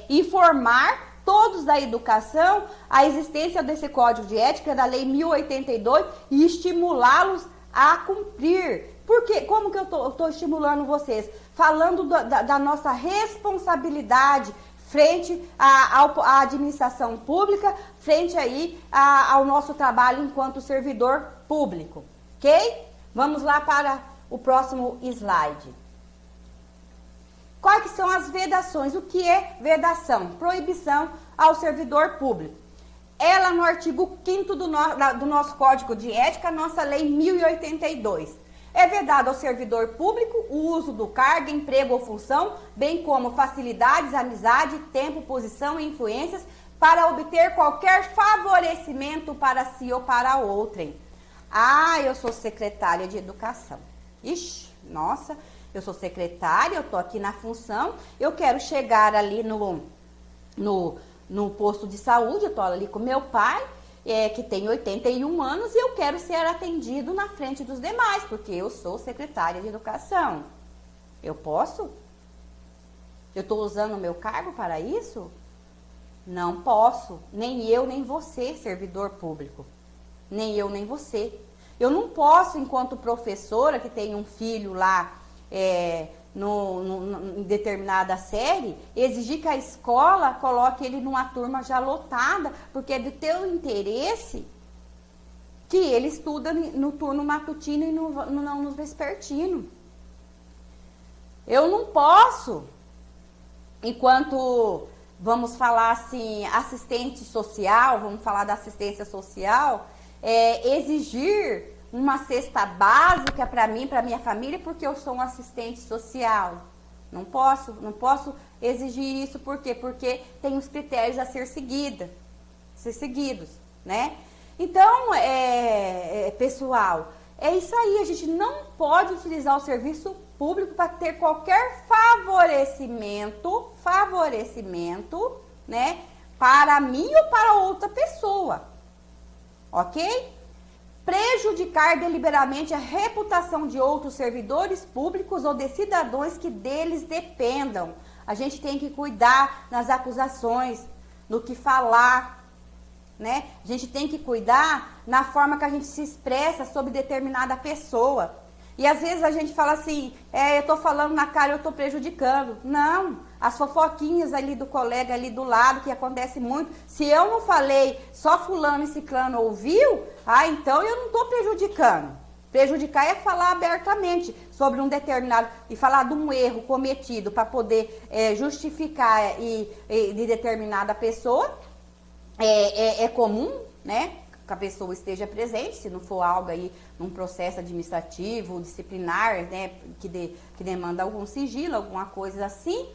informar todos da educação a existência desse Código de Ética da Lei 1082 e estimulá-los a cumprir. Porque, como que eu tô estimulando vocês? Falando da nossa responsabilidade frente à administração pública, frente aí ao nosso trabalho enquanto servidor público, ok? Vamos lá para o próximo slide. Quais que são as vedações? O que é vedação? Proibição ao servidor público. Ela no artigo 5º do nosso Código de Ética, nossa Lei 1082. É vedado ao servidor público o uso do cargo, emprego ou função, bem como facilidades, amizade, tempo, posição e influências para obter qualquer favorecimento para si ou para outrem. Ah, eu sou secretária de educação. Ixi, nossa, eu sou secretária, eu tô aqui na função, eu quero chegar ali no posto de saúde, eu tô ali com meu pai, que tem 81 anos, e eu quero ser atendido na frente dos demais, porque eu sou secretária de educação. Eu posso? Eu estou usando o meu cargo para isso? Não posso. Nem eu, nem você, servidor público. Nem eu, nem você. Eu não posso, enquanto professora, que tem um filho lá em determinada série, exigir que a escola coloque ele numa turma já lotada, porque é do teu interesse que ele estuda no turno matutino e não no vespertino. Eu não posso, enquanto, vamos falar assim, assistente social, vamos falar da assistência social, exigir uma cesta básica para mim, para minha família, porque eu sou um assistente social. Não posso exigir isso, por quê? Porque tem os critérios a ser seguidos, né? Então, pessoal, é isso aí, a gente não pode utilizar o serviço público para ter qualquer favorecimento, né, para mim ou para outra pessoa, ok? Prejudicar deliberadamente a reputação de outros servidores públicos ou de cidadãos que deles dependam. A gente tem que cuidar nas acusações, no que falar, né? A gente tem que cuidar na forma que a gente se expressa sobre determinada pessoa. E às vezes a gente fala assim, eu tô falando na cara, eu tô prejudicando. Não, as fofoquinhas ali do colega ali do lado, que acontece muito. Se eu não falei, só fulano e ciclano ouviu, então eu não tô prejudicando. Prejudicar é falar abertamente sobre um determinado, e falar de um erro cometido para poder justificar de determinada pessoa. É comum, né? Que a pessoa esteja presente, se não for algo aí num processo administrativo, disciplinar, né, que demanda algum sigilo, alguma coisa assim.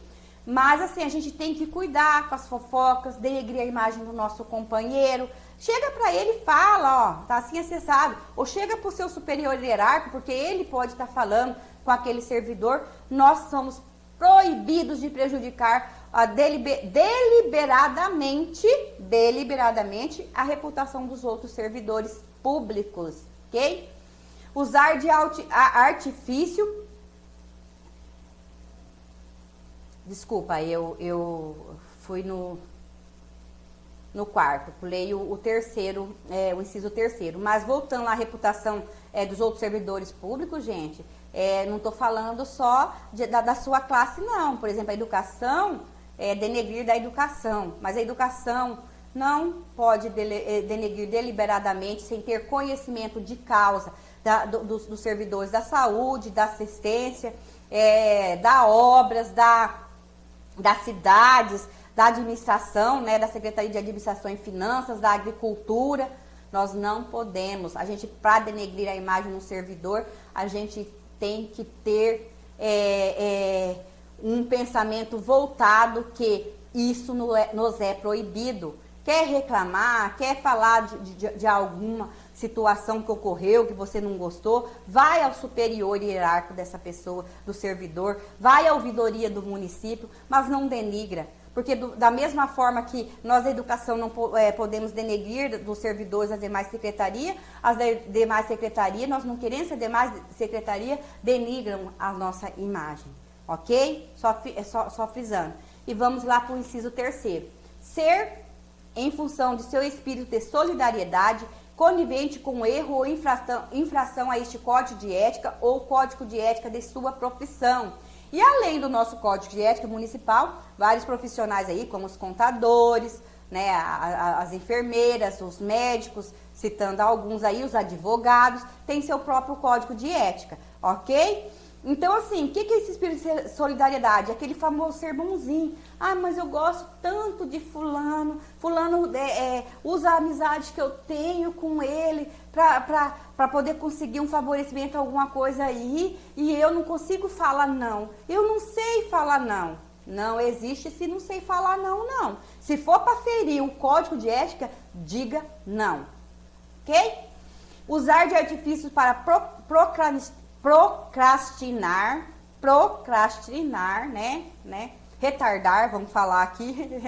Mas assim, a gente tem que cuidar com as fofocas, denegrir a imagem do nosso companheiro. Chega para ele e fala, tá assim acessado. Ou chega para o seu superior hierárquico, porque ele pode estar falando com aquele servidor. Nós somos proibidos de prejudicar deliberadamente a reputação dos outros servidores públicos, ok? Usar de artifício. Desculpa, eu fui no quarto, pulei o terceiro, o inciso terceiro. Mas voltando à reputação dos outros servidores públicos, gente, não estou falando só da sua classe, não. Por exemplo, a educação, denegrir da educação, mas a educação não pode denegrir deliberadamente, sem ter conhecimento de causa dos servidores da saúde, da assistência, das obras, das cidades, da administração, né, da Secretaria de Administração e Finanças, da Agricultura. Nós não podemos, para denegrir a imagem do servidor, a gente tem que ter um pensamento voltado que isso nos é proibido. Quer reclamar, quer falar de alguma situação que ocorreu, que você não gostou, vai ao superior hierárquico dessa pessoa, do servidor, vai à ouvidoria do município, mas não denigra. Porque da mesma forma que nós da educação não podemos denegrir dos servidores as demais secretarias, as demais secretarias, nós não queremos que as demais secretarias denigram a nossa imagem, ok? Só frisando. E vamos lá para o inciso terceiro. Ser, em função de seu espírito de solidariedade, conivente com erro ou infração a este código de ética ou código de ética de sua profissão. E além do nosso código de ética municipal, vários profissionais aí, como os contadores, né, as enfermeiras, os médicos, citando alguns aí, os advogados, têm seu próprio código de ética, ok? Então, assim, o que é esse espírito de solidariedade? Aquele famoso ser bonzinho. Ah, mas eu gosto tanto de fulano. Fulano usa a amizade que eu tenho com ele para poder conseguir um favorecimento, alguma coisa aí. E eu não consigo falar não. Eu não sei falar não. Não existe se não sei falar não, não. Se for para ferir o código de ética, diga não. Ok? Usar de artifícios para procrastinar, né? Retardar, vamos falar aqui,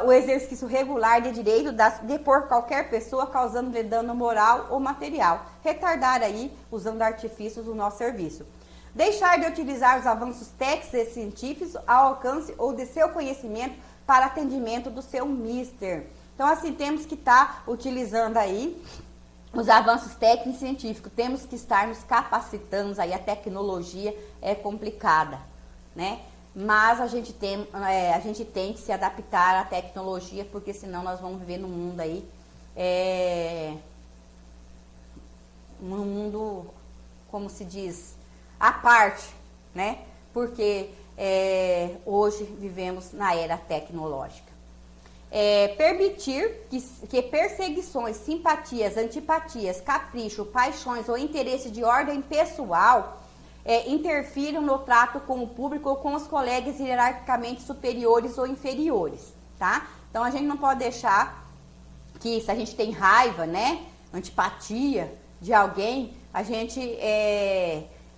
o exercício regular de direito de por qualquer pessoa causando-lhe dano moral ou material. Retardar aí, usando artifícios do nosso serviço. Deixar de utilizar os avanços técnicos e científicos ao alcance ou de seu conhecimento para atendimento do seu mister. Então, assim, temos que estar utilizando aí os avanços técnicos e científicos, temos que estar nos capacitando aí, a tecnologia é complicada, né? Mas a gente tem que se adaptar à tecnologia, porque senão nós vamos viver num mundo aí, num mundo, como se diz, à parte, né? Porque hoje vivemos na era tecnológica. Permitir que perseguições, simpatias, antipatias, capricho, paixões ou interesse de ordem pessoal interfiram no trato com o público ou com os colegas hierarquicamente superiores ou inferiores, tá? Então a gente não pode deixar que, se a gente tem raiva, né, antipatia de alguém, a gente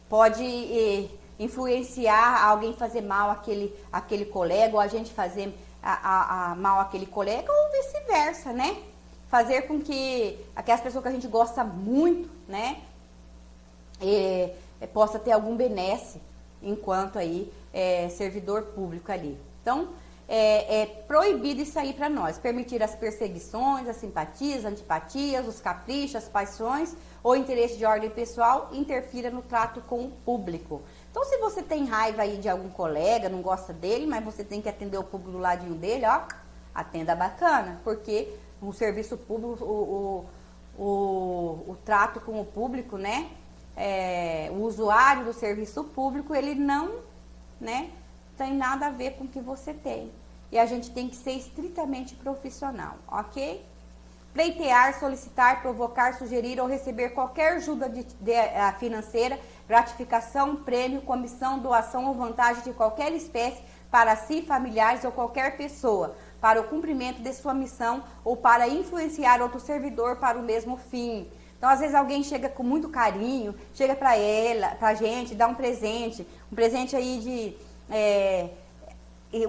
pode influenciar alguém fazer mal àquele colega, ou a gente fazer mal àquele colega, ou vice-versa, né? Fazer com que aquelas pessoas que a gente gosta muito, né, possa ter algum benesse enquanto aí servidor público ali. Então, é proibido isso aí para nós, permitir as perseguições, as simpatias, antipatias, os caprichos, as paixões ou interesse de ordem pessoal interfira no trato com o público. Então, se você tem raiva aí de algum colega, não gosta dele, mas você tem que atender o público do ladinho dele, ó, atenda bacana, porque o serviço público, o trato com o público, né, o usuário do serviço público, ele não, né, tem nada a ver com o que você tem. E a gente tem que ser estritamente profissional, ok? Pleitear, solicitar, provocar, sugerir ou receber qualquer ajuda financeira, gratificação, prêmio, comissão, doação ou vantagem de qualquer espécie para si, familiares ou qualquer pessoa, para o cumprimento de sua missão ou para influenciar outro servidor para o mesmo fim. Então, às vezes alguém chega com muito carinho, chega pra gente, dá um presente aí de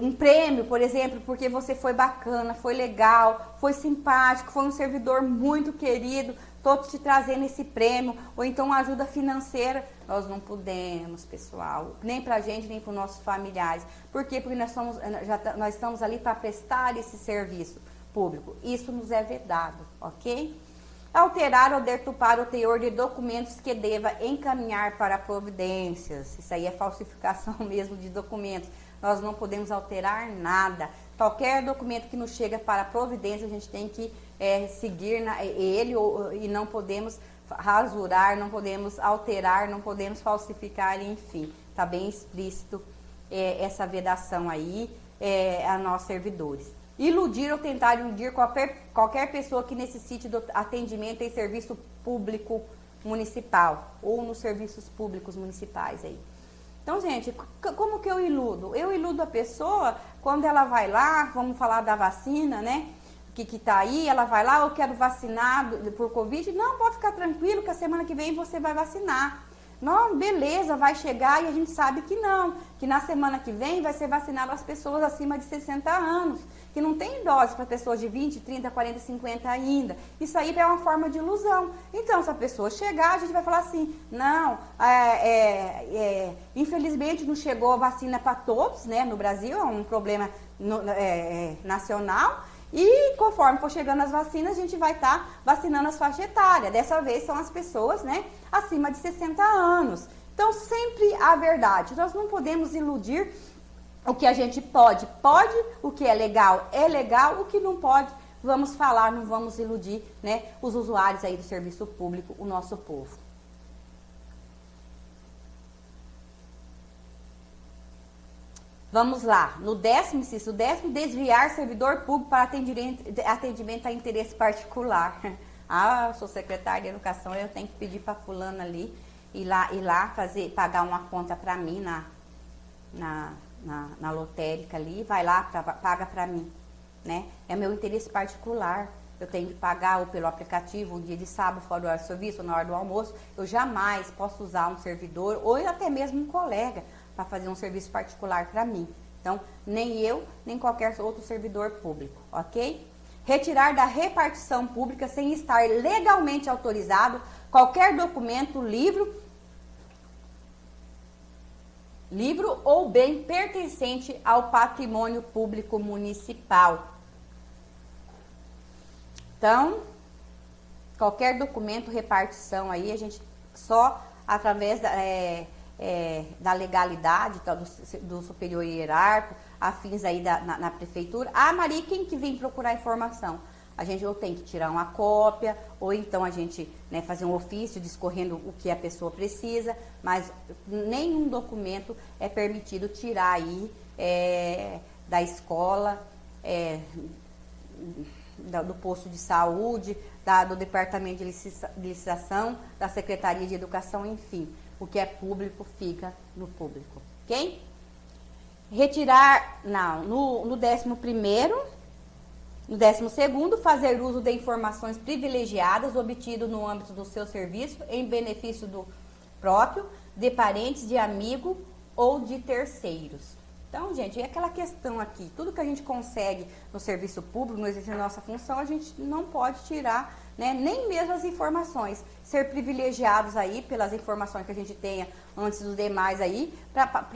um prêmio, por exemplo, porque você foi bacana, foi legal, foi simpático, foi um servidor muito querido, tô te trazendo esse prêmio, ou então uma ajuda financeira. Nós não podemos, pessoal, nem pra gente, nem para os nossos familiares. Por quê? Porque nós estamos ali para prestar esse serviço público. Isso nos é vedado, ok? Alterar ou deturpar o teor de documentos que deva encaminhar para providências. Isso aí é falsificação mesmo de documentos. Nós não podemos alterar nada. Qualquer documento que nos chega para providência, a gente tem que seguir ele e não podemos rasurar, não podemos alterar, não podemos falsificar, enfim. Está bem explícito essa vedação aí a nós servidores. Iludir ou tentar iludir qualquer pessoa que necessite do atendimento em serviço público municipal ou nos serviços públicos municipais aí. Então, gente, como que eu iludo? Eu iludo a pessoa quando ela vai lá, vamos falar da vacina, né? Que tá aí, ela vai lá, eu quero vacinar por Covid. Não, pode ficar tranquilo que a semana que vem você vai vacinar. Não, beleza, vai chegar, e a gente sabe que não, que na semana que vem vai ser vacinado as pessoas acima de 60 anos, que não tem dose para pessoas de 20, 30, 40, 50 ainda. Isso aí é uma forma de ilusão. Então, se a pessoa chegar, a gente vai falar assim, não, infelizmente não chegou a vacina para todos, né, no Brasil, é um problema nacional, E conforme for chegando as vacinas, a gente vai estar vacinando as faixas etárias. Dessa vez são as pessoas, né, acima de 60 anos. Então, sempre a verdade. Nós não podemos iludir o que a gente pode, o que é legal, o que não pode, vamos falar, não vamos iludir, né, os usuários aí do serviço público, o nosso povo. Vamos lá, no 10º, inciso 10º, desviar servidor público para atendimento a interesse particular. Ah, eu sou secretária de educação, eu tenho que pedir para fulano ali ir lá pagar uma conta para mim na lotérica ali, vai lá, paga para mim, né? É meu interesse particular, eu tenho que pagar ou pelo aplicativo, um dia de sábado, fora do horário de serviço, ou na hora do almoço, eu jamais posso usar um servidor, ou até mesmo um colega, para fazer um serviço particular para mim. Então, nem eu, nem qualquer outro servidor público, ok? Retirar da repartição pública, sem estar legalmente autorizado, qualquer documento, livro ou bem pertencente ao patrimônio público municipal. Então, qualquer documento, repartição aí, a gente só através da legalidade do superior hierárquico, afins aí na prefeitura. Ah, Maria, quem que vem procurar informação? A gente ou tem que tirar uma cópia, ou então a gente, né, fazer um ofício discorrendo o que a pessoa precisa, mas nenhum documento é permitido tirar aí da escola, do posto de saúde, do departamento de licitação, da Secretaria de Educação, enfim. O que é público fica no público, ok? Retirar, no 11º, no 12º, fazer uso de informações privilegiadas obtidas no âmbito do seu serviço em benefício do próprio, de parentes, de amigo ou de terceiros. Então, gente, é aquela questão aqui, tudo que a gente consegue no serviço público, no exercício da nossa função, a gente não pode tirar, né, nem mesmo as informações, ser privilegiados aí pelas informações que a gente tenha antes dos demais aí, para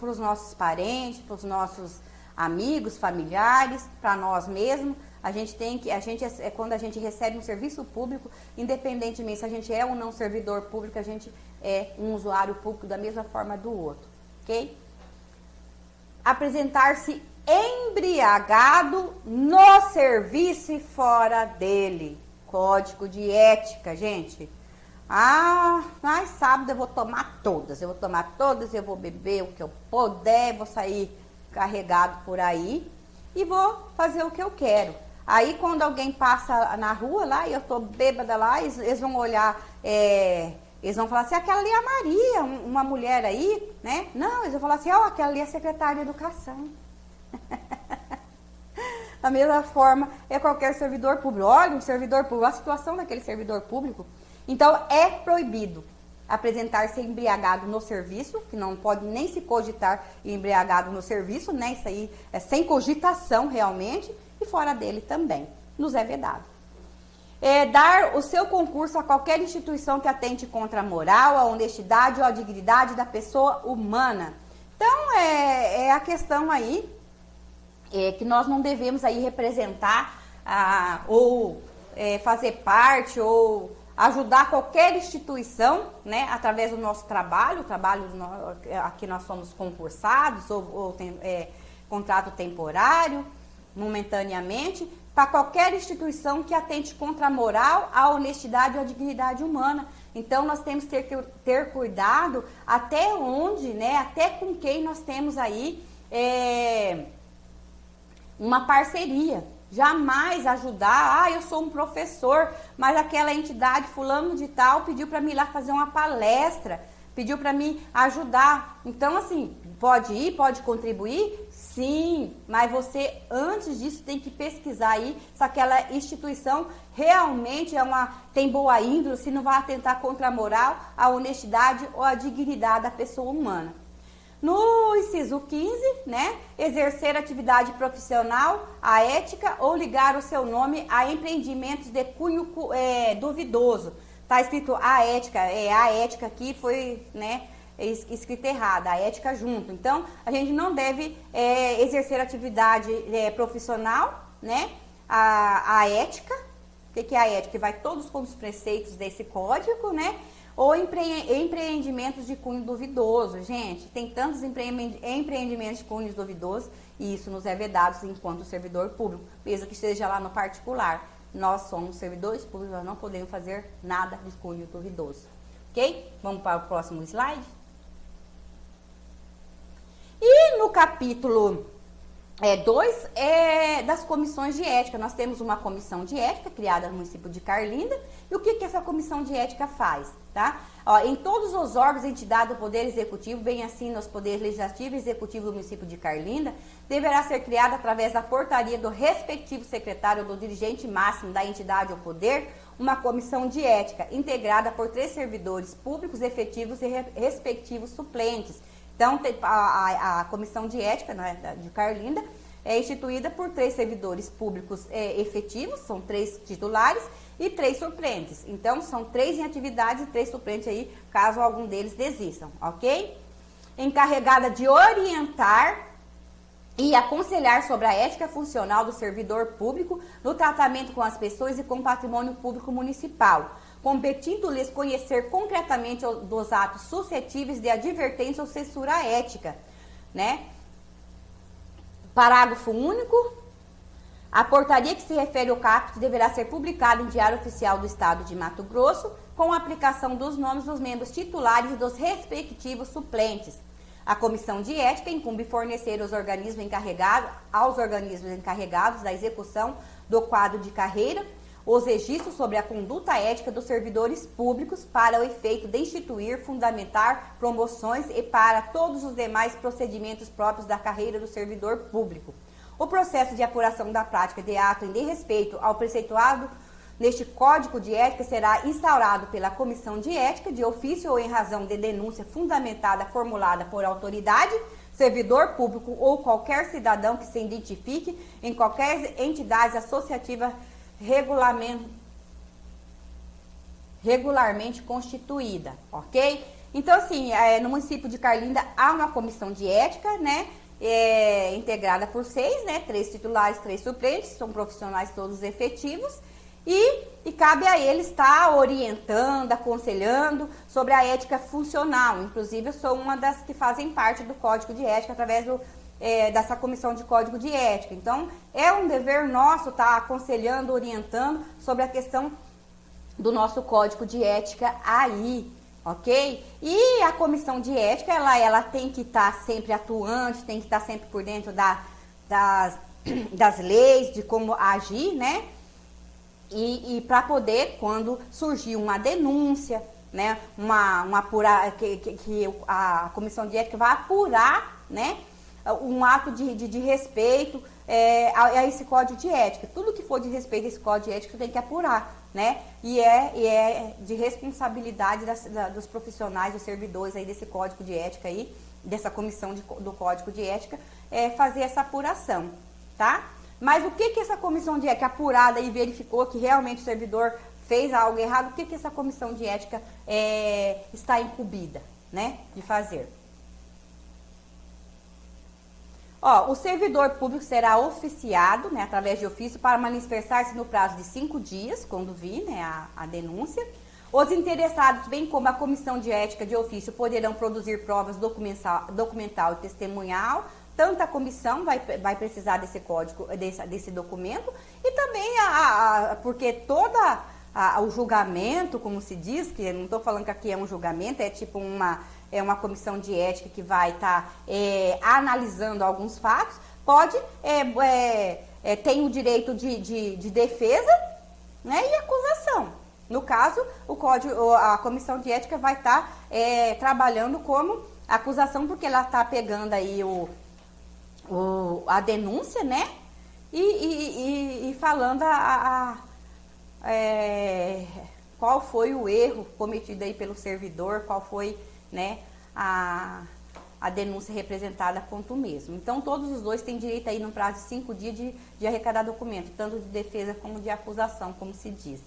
os nossos parentes, para os nossos amigos, familiares, para nós mesmos. Quando a gente recebe um serviço público, independentemente se a gente é ou não servidor público, a gente é um usuário público da mesma forma do outro, ok? Apresentar-se embriagado no serviço e fora dele. Código de ética, gente. Mas sábado eu vou tomar todas. Eu vou beber o que eu puder, vou sair carregado por aí e vou fazer o que eu quero. Aí quando alguém passa na rua lá e eu tô bêbada lá, eles vão olhar, eles vão falar assim, aquela ali é a Maria, uma mulher aí, né? Não, eles vão falar assim, aquela ali é a secretária de educação. Da mesma forma, é qualquer servidor público. Olha, um servidor público, a situação daquele servidor público. Então, é proibido apresentar-se embriagado no serviço, que não pode nem se cogitar embriagado no serviço, né? Isso aí é sem cogitação realmente, e fora dele também, nos é vedado. Dar o seu concurso a qualquer instituição que atente contra a moral, a honestidade ou a dignidade da pessoa humana. Então, é a questão aí, que nós não devemos aí representar ou fazer parte ou ajudar qualquer instituição, né, através do nosso trabalho, aqui nós somos concursados ou contrato temporário, momentaneamente, para qualquer instituição que atente contra a moral, a honestidade ou a dignidade humana. Então, nós temos que ter cuidado até onde, né, até com quem nós temos aí uma parceria. Jamais ajudar, eu sou um professor, mas aquela entidade fulano de tal pediu para mim ir lá fazer uma palestra, pediu para mim ajudar. Então, assim, pode ir, pode contribuir? Sim, mas você, antes disso, tem que pesquisar aí se aquela instituição realmente tem boa índole, se não vai atentar contra a moral, a honestidade ou a dignidade da pessoa humana. No inciso 15, né, exercer atividade profissional, a ética ou ligar o seu nome a empreendimentos de cunho duvidoso. Está escrito a ética aqui foi, né, escrita errada, a ética junto. Então, a gente não deve exercer atividade profissional, né, a ética. O que é a ética? Que vai todos com os preceitos desse código, né? Ou empreendimentos de cunho duvidoso. Gente, tem tantos empreendimentos de cunho duvidoso e isso nos é vedado enquanto servidor público, mesmo que esteja lá no particular. Nós somos servidores públicos, nós não podemos fazer nada de cunho duvidoso. Ok? Vamos para o próximo slide. E no capítulo 2 das comissões de ética. Nós temos uma comissão de ética criada no município de Carlinda. E o que essa comissão de ética faz? Tá? Ó, em todos os órgãos, entidades do Poder Executivo, bem assim nos poderes legislativo e executivo do município de Carlinda, deverá ser criada através da portaria do respectivo secretário ou do dirigente máximo da entidade ou poder, uma comissão de ética, integrada por 3 servidores públicos efetivos e respectivos suplentes. Então, a comissão de ética, né, de Carlinda é instituída por 3 servidores públicos efetivos, são 3 titulares e 3 suplentes. Então, são 3 em atividade e 3 suplentes aí, caso algum deles desistam, ok? Encarregada de orientar e aconselhar sobre a ética funcional do servidor público no tratamento com as pessoas e com o patrimônio público municipal, competindo-lhes conhecer concretamente dos atos suscetíveis de advertência ou censura ética, né? Parágrafo único. A portaria que se refere ao caput deverá ser publicada em Diário Oficial do Estado de Mato Grosso, com a aplicação dos nomes dos membros titulares e dos respectivos suplentes. A Comissão de Ética incumbe fornecer aos organismos encarregados da execução do quadro de carreira os registros sobre a conduta ética dos servidores públicos para o efeito de instituir, fundamentar promoções e para todos os demais procedimentos próprios da carreira do servidor público. O processo de apuração da prática de ato em desrespeito ao preceituado neste Código de Ética será instaurado pela Comissão de Ética, de ofício ou em razão de denúncia fundamentada formulada por autoridade, servidor público ou qualquer cidadão que se identifique em qualquer entidade associativa regularmente constituída, ok? Então, assim, no município de Carlinda há uma comissão de ética, né? Integrada por 6, né? 3 titulares, 3 suplentes, são profissionais todos efetivos. E cabe a eles estar orientando, aconselhando sobre a ética funcional. Inclusive, eu sou uma das que fazem parte do Código de Ética através dessa comissão de Código de Ética. Então, é um dever nosso estar aconselhando, orientando sobre a questão do nosso Código de Ética aí, ok? E a comissão de ética, ela tem que estar sempre atuante, tem que estar sempre por dentro das leis, de como agir, né? E para poder, quando surgir uma denúncia, né? Que a comissão de ética vai apurar, né? Um ato de respeito a esse código de ética. Tudo que for de respeito a esse código de ética tem que apurar, né? E é de responsabilidade dos profissionais, dos servidores aí desse código de ética aí, dessa comissão do código de ética, fazer essa apuração, tá? Mas o que essa comissão de ética apurada e verificou que realmente o servidor fez algo errado, o que essa comissão de ética está incumbida, né, de fazer? Ó, o servidor público será oficiado, né, através de ofício, para manifestar-se no prazo de 5 dias, quando vir, né, a denúncia. Os interessados, bem como a comissão de ética de ofício, poderão produzir provas documental e testemunhal. Tanto a comissão vai precisar desse código, desse documento, e também porque o julgamento, como se diz, que eu não estou falando que aqui é um julgamento, é tipo uma comissão de ética que vai estar analisando alguns fatos, tem o direito de defesa, né, e acusação. No caso, a comissão de ética vai estar trabalhando como acusação, porque ela está pegando aí a denúncia, né, e falando qual foi o erro cometido aí pelo servidor, qual foi, né, a denúncia representada contra o mesmo. Então, todos os dois têm direito aí no prazo de 5 dias de arrecadar documento, tanto de defesa como de acusação, como se diz.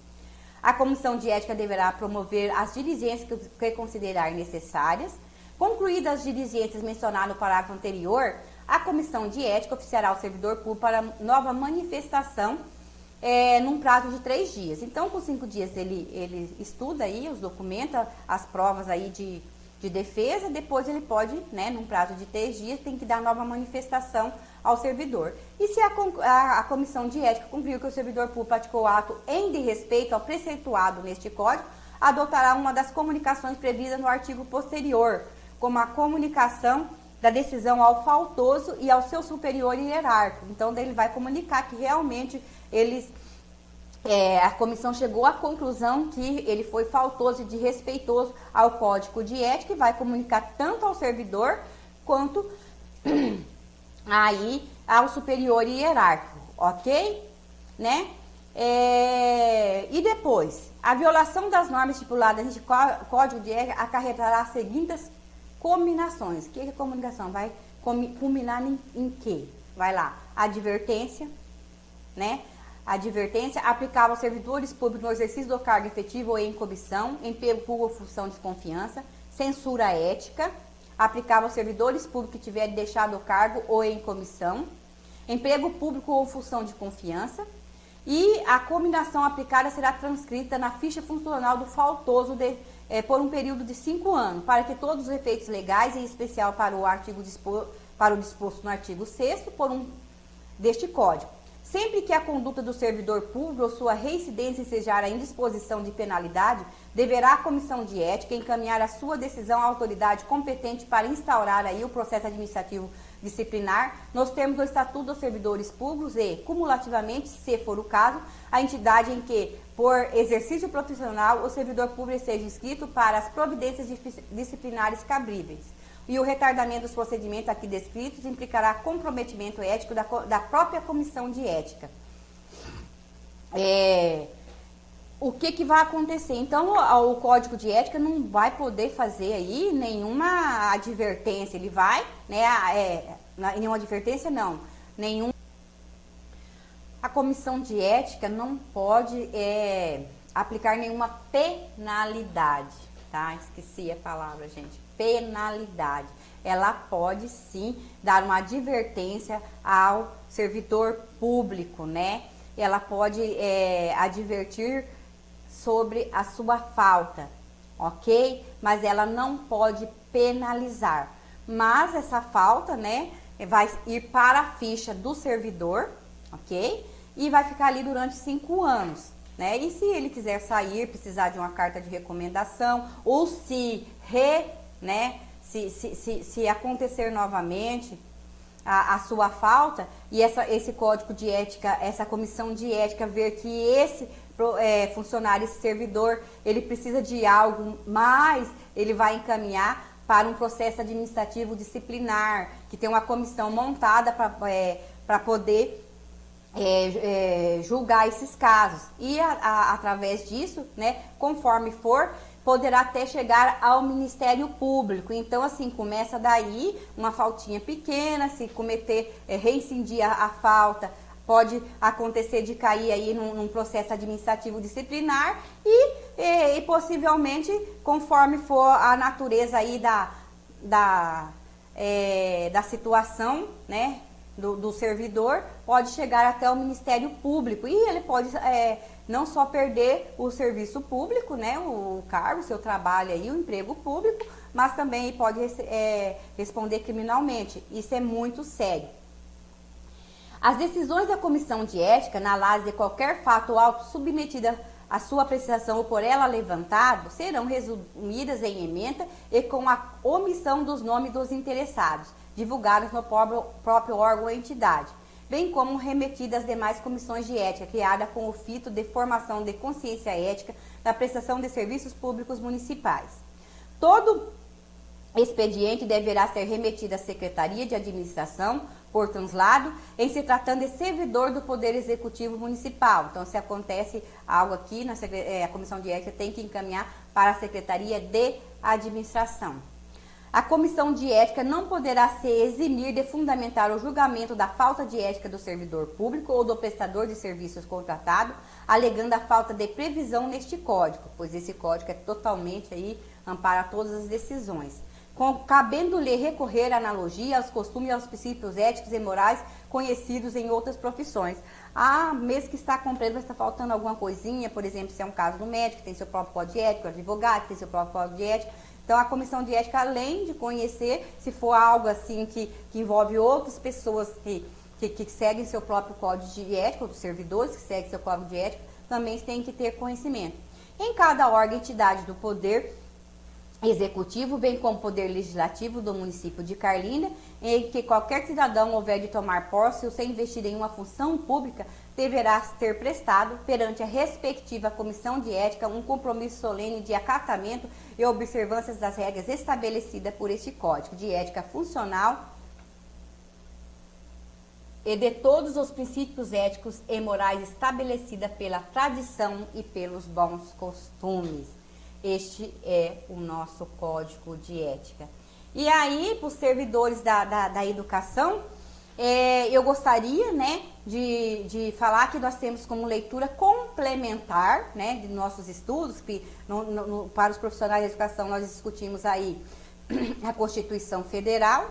A comissão de ética deverá promover as diligências que considerar necessárias. Concluídas as diligências mencionadas no parágrafo anterior, a comissão de ética oficiará o servidor público para nova manifestação num prazo de 3 dias. Então, com 5 dias ele estuda aí os documentos, as provas aí de defesa, depois ele pode, né, num prazo de 3 dias, tem que dar nova manifestação ao servidor. E se a comissão de ética concluiu que o servidor público praticou ato em desrespeito ao preceituado neste código, adotará uma das comunicações previstas no artigo posterior, como a comunicação da decisão ao faltoso e ao seu superior hierárquico. Então, daí ele vai comunicar que realmente a comissão chegou à conclusão que ele foi faltoso e desrespeitoso ao Código de Ética e vai comunicar tanto ao servidor quanto aí ao superior hierárquico, ok? Né? E depois, a violação das normas estipuladas neste Código de Ética acarretará as seguintes combinações. O que é comunicação? Vai culminar em quê? Vai lá, advertência, né? Advertência aplicável aos servidores públicos no exercício do cargo efetivo ou em comissão, emprego público ou função de confiança, censura ética, aplicável aos servidores públicos que tiverem deixado o cargo ou em comissão, emprego público ou função de confiança, e a combinação aplicada será transcrita na ficha funcional do faltoso por um período de 5 anos, para que todos os efeitos legais, em especial para o disposto no artigo 6º deste Código. Sempre que a conduta do servidor público ou sua reincidência seja em disposição de penalidade, deverá a comissão de ética encaminhar a sua decisão à autoridade competente para instaurar aí o processo administrativo disciplinar nos termos do Estatuto dos Servidores Públicos e, cumulativamente, se for o caso, a entidade em que, por exercício profissional, o servidor público seja inscrito para as providências disciplinares cabíveis. E o retardamento dos procedimentos aqui descritos implicará comprometimento ético da própria comissão de ética. O que vai acontecer? Então, o Código de Ética não vai poder fazer aí nenhuma advertência. Ele vai, né? Nenhuma advertência, não. A comissão de ética não pode aplicar nenhuma penalidade, tá? Esqueci a palavra, gente. Penalidade. Ela pode sim dar uma advertência ao servidor público, né? Ela pode advertir sobre a sua falta, ok? Mas ela não pode penalizar. Mas essa falta, né, vai ir para a ficha do servidor, ok? E vai ficar ali durante 5 anos, né? E se ele quiser sair, precisar de uma carta de recomendação, ou se se acontecer novamente a sua falta, e esse código de ética, essa comissão de ética ver que esse funcionário, esse servidor, ele precisa de algo mais, ele vai encaminhar para um processo administrativo disciplinar, que tem uma comissão montada para poder julgar esses casos. E através disso, né, conforme for, poderá até chegar ao Ministério Público. Então, assim, começa daí uma faltinha pequena, se cometer, reincidir a falta, pode acontecer de cair aí num processo administrativo disciplinar e possivelmente, conforme for a natureza aí da situação, né, do servidor, pode chegar até o Ministério Público e ele pode não só perder o serviço público, né, o cargo, o seu trabalho aí, o emprego público, mas também pode responder criminalmente. Isso é muito sério. As decisões da Comissão de Ética, na análise de qualquer fato ou auto submetida à sua apreciação ou por ela levantado, serão resumidas em ementa e com a omissão dos nomes dos interessados, divulgados no próprio órgão ou entidade, bem como remetida às demais comissões de ética, criada com o fito de formação de consciência ética na prestação de serviços públicos municipais. Todo expediente deverá ser remetido à Secretaria de Administração, por translado, em se tratando de servidor do Poder Executivo Municipal. Então, se acontece algo aqui, a Comissão de Ética tem que encaminhar para a Secretaria de Administração. A Comissão de Ética não poderá se eximir de fundamentar o julgamento da falta de ética do servidor público ou do prestador de serviços contratado, alegando a falta de previsão neste código, pois esse código é totalmente aí, ampara todas as decisões. Cabendo-lhe recorrer à analogia, aos costumes e aos princípios éticos e morais conhecidos em outras profissões. Ah, mês que está comprando, mas está faltando alguma coisinha, por exemplo, se é um caso do médico, tem seu próprio código de ética, o advogado tem seu próprio código de ética. Então, a comissão de ética, além de conhecer, se for algo assim que envolve outras pessoas que seguem seu próprio código de ética, ou dos servidores que seguem seu código de ética, também tem que ter conhecimento. Em cada órgão e entidade do poder executivo, bem como poder legislativo do município de Carlinda, em que qualquer cidadão houver de tomar posse ou ser investido em uma função pública, deverá ter prestado perante a respectiva comissão de ética um compromisso solene de acatamento e observâncias das regras estabelecidas por este Código de Ética Funcional e de todos os princípios éticos e morais estabelecidos pela tradição e pelos bons costumes. Este é o nosso Código de Ética. E aí, para os servidores da educação, eu gostaria, né, de falar que nós temos como leitura complementar, né, de nossos estudos, que para os profissionais da educação nós discutimos aí a Constituição Federal,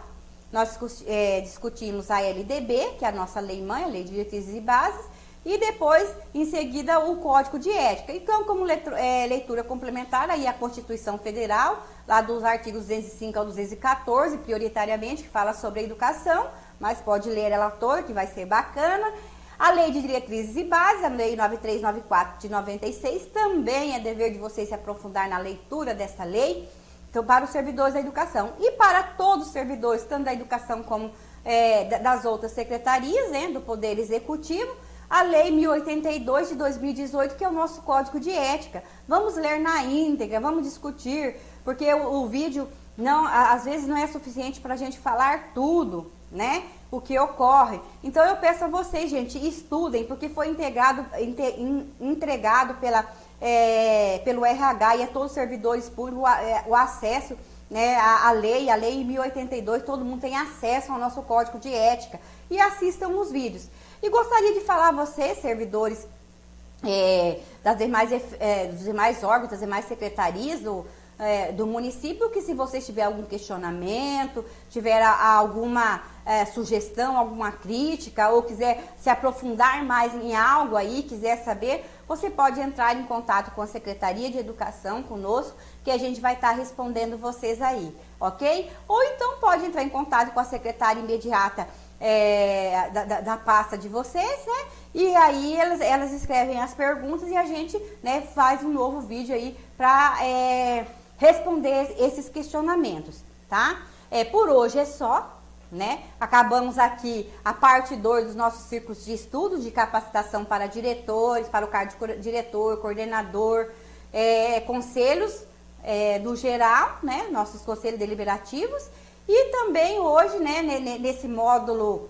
nós discutimos a LDB, que é a nossa lei-mãe, a Lei de Diretrizes e Bases, e depois, em seguida, o Código de Ética. Então, como leitura complementar, aí a Constituição Federal, lá dos artigos 205 ao 214, prioritariamente, que fala sobre a educação, mas pode ler ela toda, que vai ser bacana. A Lei de Diretrizes e Bases, a Lei 9394 de 96, também é dever de vocês se aprofundar na leitura dessa lei, então, para os servidores da educação. E para todos os servidores, tanto da educação como das outras secretarias, né, do Poder Executivo, a Lei 1082 de 2018, que é o nosso Código de Ética. Vamos ler na íntegra, vamos discutir, porque o vídeo às vezes não é suficiente para a gente falar tudo, né? O que ocorre. Então eu peço a vocês, gente, estudem, porque foi entregado pelo RH e a todos os servidores públicos o acesso, né, a Lei 1082, todo mundo tem acesso ao nosso Código de Ética. E assistam os vídeos. E gostaria de falar a vocês, servidores dos demais órgãos, das demais secretarias do município, que se vocês tiverem algum questionamento, tiver alguma sugestão, alguma crítica, ou quiser se aprofundar mais em algo aí, quiser saber, você pode entrar em contato com a Secretaria de Educação, conosco, que a gente vai estar respondendo vocês aí, ok? Ou então pode entrar em contato com a secretária imediata da pasta de vocês, né? E aí elas escrevem as perguntas e a gente, né, faz um novo vídeo aí para responder esses questionamentos, tá? Por hoje é só, né? Acabamos aqui a parte 2 dos nossos círculos de estudo de capacitação para diretores, para o cargo de diretor, coordenador, conselhos do geral, né? Nossos conselhos deliberativos. E também hoje, né, nesse módulo,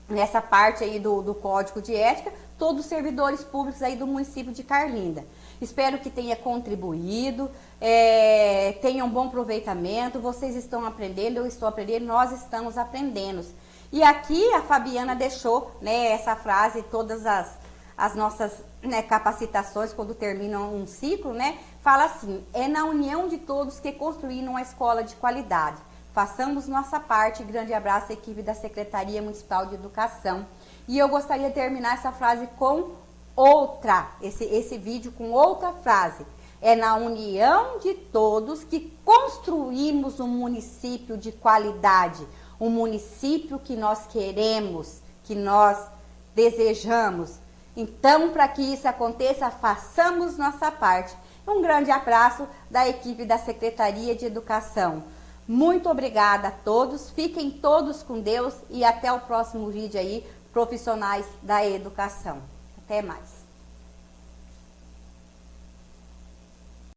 nessa parte aí do Código de Ética, todos os servidores públicos aí do município de Carlinda. Espero que tenha contribuído, tenham um bom aproveitamento, vocês estão aprendendo, eu estou aprendendo, nós estamos aprendendo. E aqui a Fabiana deixou, né, essa frase, todas as nossas, né, capacitações, quando terminam um ciclo, né, fala assim: é na união de todos que construímos uma escola de qualidade. Façamos nossa parte. Grande abraço à equipe da Secretaria Municipal de Educação. E eu gostaria de terminar essa frase com outra, esse vídeo com outra frase. É na união de todos que construímos um município de qualidade, um município que nós queremos, que nós desejamos. Então, para que isso aconteça, façamos nossa parte. Um grande abraço da equipe da Secretaria de Educação. Muito obrigada a todos, fiquem todos com Deus e até o próximo vídeo aí, profissionais da educação. Até mais.